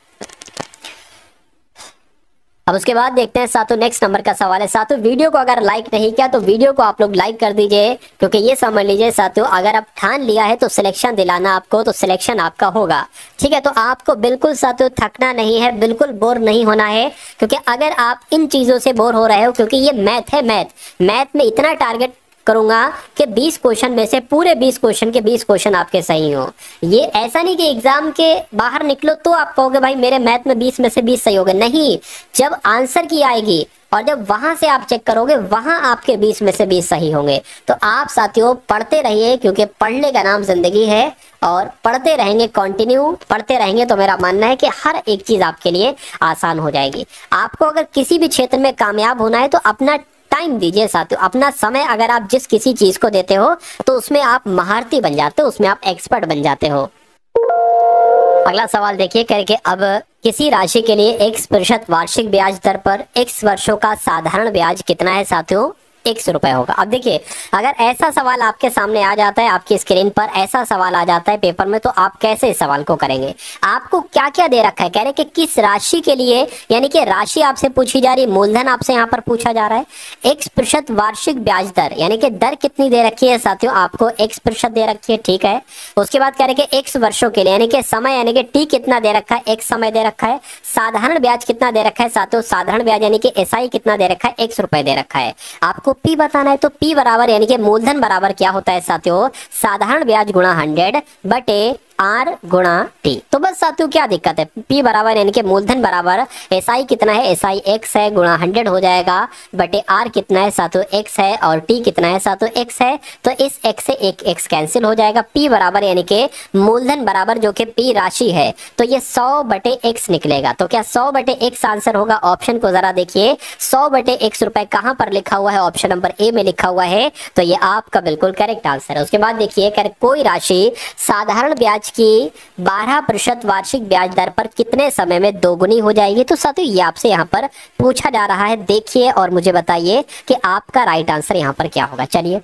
अब उसके बाद देखते हैं सातों नेक्स्ट नंबर का सवाल है। सातों वीडियो को अगर लाइक नहीं किया तो वीडियो को आप लोग लाइक कर दीजिए, क्योंकि ये समझ लीजिए सातों अगर आप ठान लिया है तो सिलेक्शन दिलाना आपको, तो सिलेक्शन आपका होगा। ठीक है, तो आपको बिल्कुल सातों थकना नहीं है, बिल्कुल बोर नहीं होना है, क्योंकि अगर आप इन चीजों से बोर हो रहे हो, क्योंकि ये मैथ है, मैथ में इतना टारगेट करूंगा कि 20 क्वेश्चन में से पूरे 20 क्वेश्चन के 20 क्वेश्चन आपके सही हो। ये ऐसा नहीं कि एग्जाम के बाहर निकलो तो आप कहोगे भाई मेरे मैथ में 20 में से 20 सही हो गए, नहीं, जब आंसर की आएगी और जब वहां से आप चेक करोगे वहां आपके 20 में से 20 सही होंगे। तो आप साथियों पढ़ते रहिए, क्योंकि पढ़ने का नाम जिंदगी है और पढ़ते रहेंगे, कंटिन्यू पढ़ते रहेंगे तो मेरा मानना है कि हर एक चीज आपके लिए आसान हो जाएगी। आपको अगर किसी भी क्षेत्र में कामयाब होना है तो अपना टाइम दीजिए साथियों, अपना समय अगर आप जिस किसी चीज को देते हो तो उसमें आप महारती बन जाते हो, उसमें आप एक्सपर्ट बन जाते हो। अगला सवाल देखिए, करके अब किसी राशि के लिए x% वार्षिक ब्याज दर पर x वर्षों का साधारण ब्याज कितना है साथियों? 100 रुपए होगा। अब देखिए अगर ऐसा सवाल आपके सामने आ जाता है, आपकी स्क्रीन पर ऐसा सवाल आ जाता है पेपर में, तो आप कैसे इस सवाल को करेंगे? आपको क्या क्या दे रखा है, कह रहे कि किस राशि के लिए, यानी कि राशि आपसे पूछी जा रही है, मूलधन आपसे यहाँ पर पूछा जा रहा है, x% वार्षिक ब्याज दर यानी कि दर कितनी दे रखी है साथियों? आपको x% दे रखी है, ठीक है। उसके बाद कह रहे कि x वर्षों के लिए यानी कि समय यानी कि t कितना दे रखा है, x समय दे रखा है। साधारण ब्याज कितना दे रखा है साथियों? साधारण ब्याज यानी कि SI कितना दे रखा है? 100 रुपए दे रखा है। आपको P बताना है, तो P बराबर यानी कि मूलधन बराबर क्या होता है साथियों? साधारण ब्याज गुणा 100 बटे R गुणा T। तो बस साथियों क्या दिक्कत है, P बराबर यानी कि मूलधन बराबर SI कितना है? SI x है गुणा 100 हो जाएगा बटे R कितना है साथियों? x है और T कितना है साथियों? x है। तो इस x से एक x कैंसिल हो जाएगा। P बराबर यानी कि मूलधन बराबर जो कि P राशि है, तो ये 100 बटे x निकलेगा। तो क्या 100 बटे x आंसर होगा? ऑप्शन को जरा देखिए, 100 बटे x रुपए कहां पर लिखा हुआ है? ऑप्शन नंबर ए में लिखा हुआ है, तो ये आपका बिल्कुल करेक्ट आंसर है। उसके बाद देखिए, कोई राशि साधारण ब्याज की 12% वार्षिक ब्याज दर पर कितने समय में दोगुनी हो जाएगी? तो साथियों ये आपसे यहाँ पर पूछा जा रहा है, देखिए और मुझे बताइए कि आपका राइट आंसर यहाँ पर क्या होगा। चलिए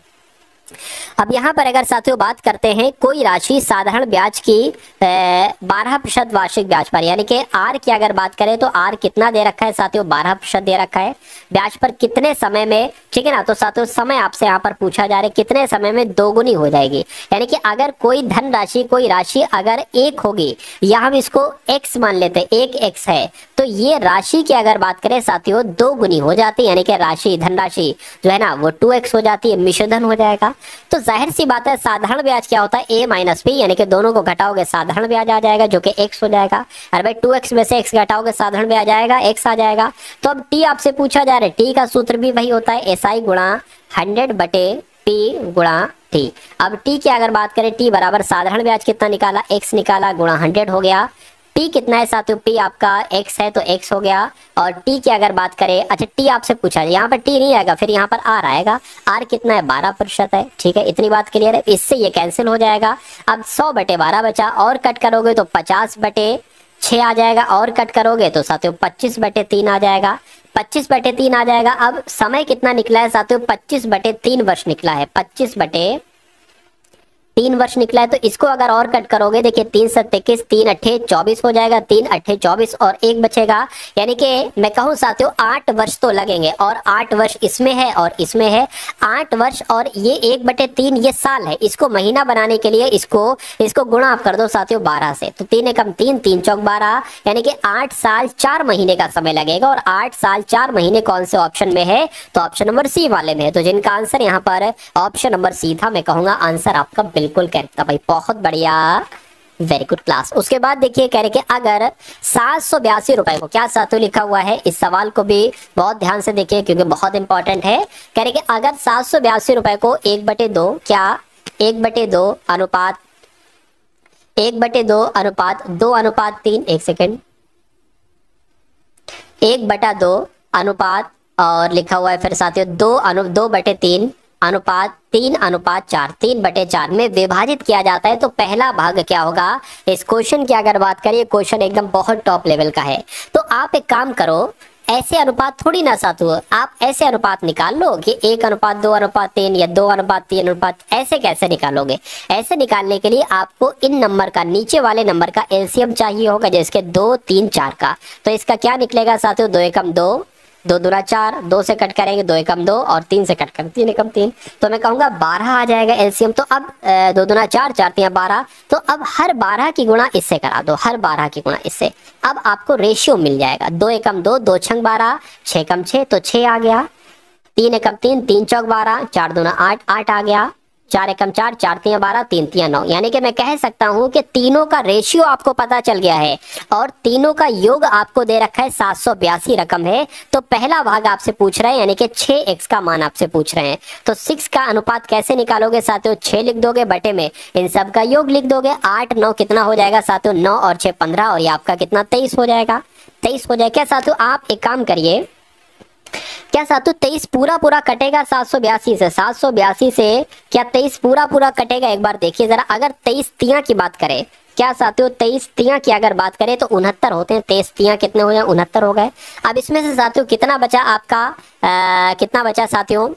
अब यहाँ पर अगर साथियों बात करते हैं, कोई राशि साधारण ब्याज की 12% वार्षिक ब्याज पर, यानी कि R की अगर बात करें तो R कितना दे रखा है साथियों? 12% दे रखा है। ब्याज पर कितने समय में, ठीक है ना, तो साथियों समय आपसे यहाँ पर पूछा जा रहा है कितने समय में दोगुनी हो जाएगी। यानी कि अगर कोई धनराशि, कोई राशि अगर 1 होगी, या हम इसको x मान लेते हैं, 1x है, तो ये राशि की अगर बात करें साथियों दोगुनी हो जाती है, यानी कि राशि, धनराशि जो है ना वो 2x हो जाती है, मिश्रधन हो जाएगा। तो जाहिर सी बात है साधारण ब्याज क्या होता है? a माइनस पी, यानी कि दोनों को घटाओगे साधारण ब्याज आ जाएगा जो कि x हो जाएगा। अरे भाई 2x में से x घटाओगे साधारण ब्याज आएगा, x आ जाएगा। तो अब t आपसे पूछा जा रहा है, t का सूत्र भी वही होता है, SI गुणा 100 बटे p गुणा t। अब t की अगर बात करें, t बराबर साधारण ब्याज कितना निकाला? x निकाला गुणा 100 हो गया। T कितना है साथियों? P आपका x है तो x हो गया। और T की अगर बात करें, अच्छा T आपसे पूछा, यहाँ पर T नहीं आएगा, फिर यहाँ पर R आएगा। R कितना है? 12% है, ठीक है, इतनी बात क्लियर है। इससे ये कैंसिल हो जाएगा। अब 100 बटे 12 बचा, और कट करोगे तो 50 बटे 6 आ जाएगा, और कट करोगे तो साथियों 25 बटे 3 आ जाएगा, 25 बटे 3 आ जाएगा। अब समय कितना निकला है साथियों? 25 बटे 3 वर्ष निकला है, 25 बटे 3 वर्ष निकला है। तो इसको अगर और कट करोगे, देखिए 3 7 21, 3 8 24 हो जाएगा, 3 8 24 और 1 बचेगा। यानी कि मैं कहूँ साथियों 8 वर्ष तो लगेंगे, और 8 वर्ष इसमें है और इसमें है, 8 वर्ष और ये 1/3 ये साल है। इसको महीना बनाने के लिए इसको गुणा आप कर दो साथियों 12 से, तो 3 एकम 3, 3 चौक 12, यानी कि 8 साल 4 महीने का समय लगेगा। और 8 साल 4 महीने कौन से ऑप्शन में है? तो ऑप्शन नंबर सी वाले में है। तो जिनका आंसर यहाँ पर ऑप्शन नंबर सी था, मैं कहूँगा आंसर आपका बिल्कुल करेक्ट था भाई, बहुत बढ़िया, वेरी गुड क्लास। उसके बाद देखिए कह रहे कि अगर 782 रुपए को, क्या साथियों लिखा हुआ है, इस सवाल को भी बहुत ध्यान से देखिए क्योंकि बहुत इंपॉर्टेंट है। कह रहे कि अगर 782 रुपए को 1/2, क्या 1/2 अनुपात 1/2 अनुपात 2/3, 1 सेकेंड, 1/2 अनुपात, और लिखा हुआ है फिर साथियों 2/3 अनुपात 3/4, 3/4 में विभाजित किया जाता है, तो पहला भाग क्या होगा? इस क्वेश्चन की अगर बात करिए, क्वेश्चन एकदम बहुत टॉप लेवल का है। तो आप एक काम करो, ऐसे अनुपात थोड़ी ना साथियों, आप ऐसे अनुपात निकाल लो कि 1:2:3 या 2:3 ऐसे कैसे निकालोगे। ऐसे निकालने के लिए आपको इन नंबर का, नीचे वाले नंबर का एलसीएम चाहिए होगा, जैसे 2, 3, 4 का। तो इसका क्या निकलेगा साथियों, 2 एकम 2, 2 दूना 4, 2 से कट करेंगे 2 एकम 2 और 3 से कट करेंगे 3 एकम 3, तो मैं कहूँगा 12 आ जाएगा एलसीएम। तो अब 2 दूना 4, 4 3 12, तो अब हर 12 की गुणा इससे करा दो, हर 12 की गुणा इससे। अब आपको रेशियो मिल जाएगा, 2 एकम 2, 2 छंग 12, 6 एकम 6, तो 6 आ गया। 3 एकम 3, 3 चौक 12, 4 दूना 8, 8 आ गया। 4 एकम 4, 4 3 12, 3 3 9, यानी कि मैं कह सकता हूं कि तीनों का रेशियो आपको पता चल गया है और तीनों का योग आपको दे रखा है 782 रकम है। तो पहला भाग आपसे पूछ रहे हैं, यानी कि 6x का मान आपसे पूछ रहे हैं। तो 6 का अनुपात कैसे निकालोगे साथियों, 6 लिख दोगे, बटे में इन सब का योग लिख दोगे। 8 9 कितना हो जाएगा साथियों, 9 और 6 15, और ये आपका कितना 23 हो जाएगा। 23 हो जाएगा। क्या साथियों आप एक काम करिए, क्या साथियों 23 पूरा पूरा कटेगा 782 से, 782 से क्या 23 पूरा पूरा कटेगा, एक बार देखिए जरा। अगर 23 तिया की बात करें, क्या साथियों 23 तिया की अगर बात करें तो 69 होते हैं। 23 तिया कितने हो गए, 69 हो गए। अब इसमें से साथियों कितना बचा आपका, कितना बचा साथियों,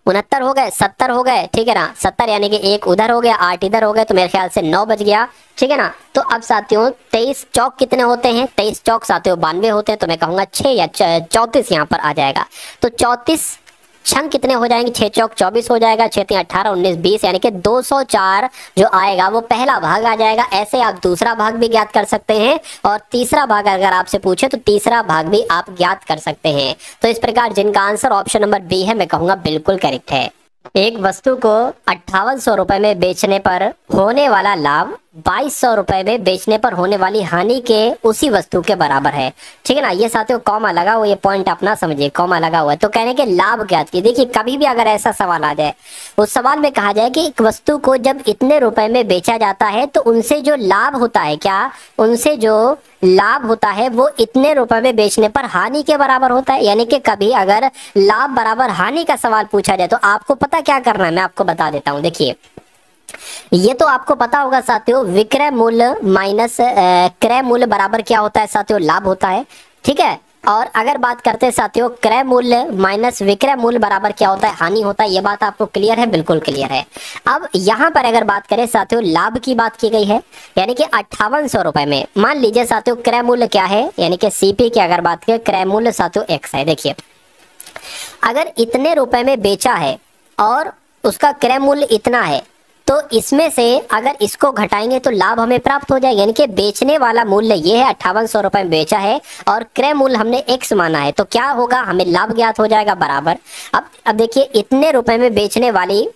69 हो गए, 70 हो गए, ठीक है ना। 70 यानी कि 1 उधर हो गया, 8 इधर हो गए, तो मेरे ख्याल से 9 बच गया, ठीक है ना। तो अब साथियों 23 चौक कितने होते हैं, 23 चौक साथियों 92 होते हैं। तो मैं कहूंगा 6 या 34 यहाँ पर आ जाएगा। तो 34 छंग कितने हो जाएंगे, 6 चौक 24 हो जाएगा, 6 3 18 19 20, यानी कि 204 जो आएगा वो पहला भाग आ जाएगा। ऐसे आप दूसरा भाग भी ज्ञात कर सकते हैं और तीसरा भाग अगर आपसे पूछे तो तीसरा भाग भी आप ज्ञात कर सकते हैं। तो इस प्रकार जिनका आंसर ऑप्शन नंबर बी है, मैं कहूंगा बिल्कुल करेक्ट है। एक वस्तु को 5800 रुपए में बेचने पर होने वाला लाभ 2200 रुपए में बेचने पर होने वाली हानि के उसी वस्तु के बराबर है, ठीक है ना। ये साथियों कॉमा लगा हुआ, ये पॉइंट अपना समझिए, कॉमा लगा हुआ है। तो कहने के लाभ ज्ञात कीजिए। देखिए कभी भी अगर ऐसा सवाल आ जाए, उस सवाल में कहा जाए कि एक वस्तु को जब इतने रुपए में बेचा जाता है तो उनसे जो लाभ होता है, क्या उनसे जो लाभ होता है वो इतने रुपए में बेचने पर हानि के बराबर होता है। यानी कि कभी अगर लाभ बराबर हानि का सवाल पूछा जाए तो आपको पता क्या करना है, मैं आपको बता देता हूं। देखिए ये तो आपको पता होगा साथियों, विक्रय मूल्य माइनस क्रय मूल्य बराबर क्या होता है साथियों, लाभ होता है, ठीक है। और अगर बात करते हैं साथियों, क्रय मूल्य माइनस विक्रय मूल्य बराबर क्या होता है, हानि होता है। ये बात आपको क्लियर है, बिल्कुल क्लियर है। अब यहाँ पर अगर बात करें साथियों, लाभ की बात की गई है, यानी कि 5800 रुपए में। मान लीजिए साथियों क्रय मूल्य क्या है, यानी कि सीपी की अगर बात करें, क्रय मूल्य साथियों एक्स है। देखिए अगर इतने रुपए में बेचा है और उसका क्रय मूल्य इतना है, तो इसमें से अगर इसको घटाएंगे तो लाभ हमें प्राप्त हो जाएगा। यानी कि बेचने वाला मूल्य ये है, 5800 रुपए में बेचा है और क्रय मूल्य हमने x माना है, तो क्या होगा, हमें लाभ ज्ञात हो जाएगा बराबर। अब देखिए इतने रुपए में बेचने वाली,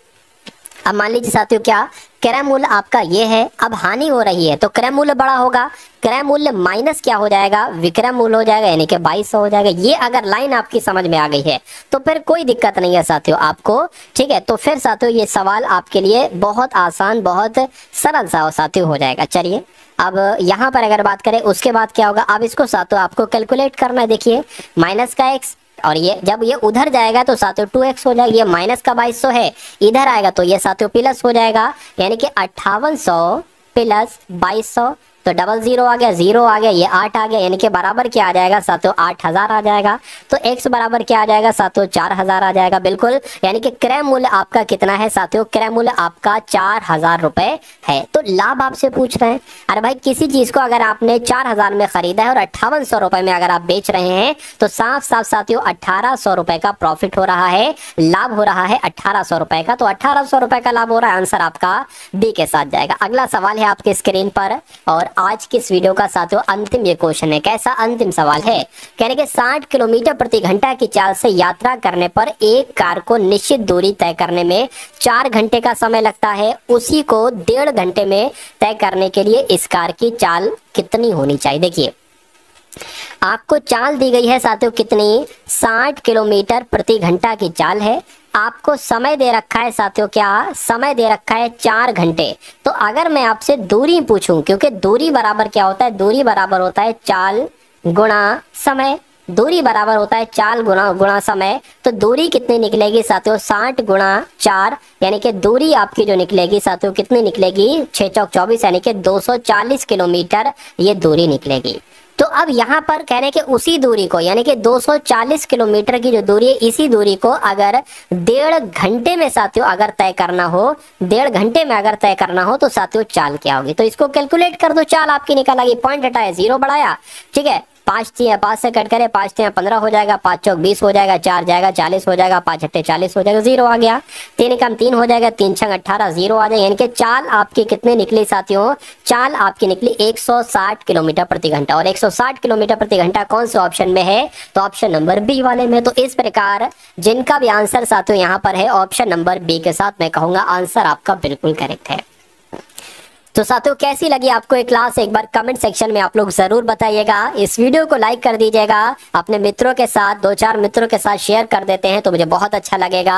अब मान लीजिए साथियों क्या क्रय मूल्य आपका ये है, अब हानि हो रही है तो क्रय मूल्य बड़ा होगा, क्रय मूल्य माइनस क्या हो जाएगा, विक्रय मूल्य हो जाएगा, यानी कि 2200 हो जाएगा। ये अगर लाइन आपकी समझ में आ गई है तो फिर कोई दिक्कत नहीं है साथियों आपको, ठीक है। तो फिर साथियों ये सवाल आपके लिए बहुत आसान, बहुत सरल सा साथियों हो जाएगा। चलिए अब यहाँ पर अगर बात करें उसके बाद क्या होगा, अब इसको साथियों आपको कैलकुलेट करना है। देखिए माइनस का x, और ये जब ये उधर जाएगा तो साथियों 2x हो जाएगा। ये माइनस का 2200 है, इधर आएगा तो ये साथियों प्लस हो जाएगा, यानी कि 5800 प्लस 2200, तो 00 आ गया, 0 आ गया, ये 8 आ गया, यानी कि बराबर क्या आ जाएगा साथियों 8000 आ जाएगा। तो x बराबर क्या आ जाएगा साथियों 4000 आ जाएगा, बिल्कुल। यानी कि क्रय मूल्य आपका कितना है साथियों, क्रय मूल्य आपका 4000 रुपए है। तो लाभ आपसे पूछ रहे हैं, अरे भाई किसी चीज को अगर आपने 4000 में खरीदा है और 5800 रुपए में अगर आप बेच रहे हैं तो साफ साफ साथियों 1800 रुपए का प्रॉफिट हो रहा है, लाभ हो रहा है 1800 रुपए का। तो 1800 रुपए का लाभ हो रहा है, आंसर आपका डी के साथ जाएगा। अगला सवाल है आपके स्क्रीन पर, और आज की इस वीडियो का साथियों अंतिम ये क्वेश्चन है। कैसा अंतिम सवाल है, कहने के 60 किलोमीटर प्रति घंटा की चाल से यात्रा करने पर एक कार को निश्चित दूरी तय करने में 4 घंटे का समय लगता है, उसी को 1.5 घंटे में तय करने के लिए इस कार की चाल कितनी होनी चाहिए। देखिए आपको चाल दी गई है साथियों कितनी, 60 किलोमीटर प्रति घंटा की चाल है, आपको समय दे रखा है साथियों, क्या समय दे रखा है 4 घंटे। तो अगर मैं आपसे दूरी पूछूं, क्योंकि दूरी बराबर क्या होता है, दूरी बराबर होता है चाल गुणा समय, दूरी बराबर होता है चाल गुणा समय। तो दूरी कितनी निकलेगी साथियों, 60 गुणा 4, यानी कि दूरी आपकी जो निकलेगी साथियों कितनी निकलेगी, 6 चौक 24, यानी कि 240 किलोमीटर ये दूरी निकलेगी। तो अब यहाँ पर कह रहे हैं कि उसी दूरी को यानी कि 240 किलोमीटर की जो दूरी है, इसी दूरी को अगर 1.5 घंटे में साथियों अगर तय करना हो, 1.5 घंटे में अगर तय करना हो तो साथियों चाल क्या होगी। तो इसको कैलकुलेट कर दो, चाल आपकी निकल आएगी। पॉइंट हटाया, 0 बढ़ाया, ठीक है, 5 से कट करे, 5 3 15 हो जाएगा, 5 चौक 20 हो जाएगा, 4 जाएगा 40 हो जाएगा, 5 छठे 40 हो जाएगा, 0 आ गया। 3 कम 3 हो जाएगा, 3 छंग 18, 0 आ जाएगा। यानी कि चाल आपकी कितने निकली साथियों, चाल आपकी निकली 160 किलोमीटर प्रति घंटा। और 160 किलोमीटर प्रति घंटा कौन से ऑप्शन में है, तो ऑप्शन नंबर बी वाले में। तो इस प्रकार जिनका भी आंसर साथियों यहाँ पर है ऑप्शन नंबर बी के साथ, मैं कहूंगा आंसर आपका बिल्कुल करेक्ट है। तो साथियों कैसी लगी आपको ये क्लास, एक बार कमेंट सेक्शन में आप लोग जरूर बताइएगा। इस वीडियो को लाइक कर दीजिएगा, अपने मित्रों के साथ 2-4 मित्रों के साथ शेयर कर देते हैं तो मुझे बहुत अच्छा लगेगा।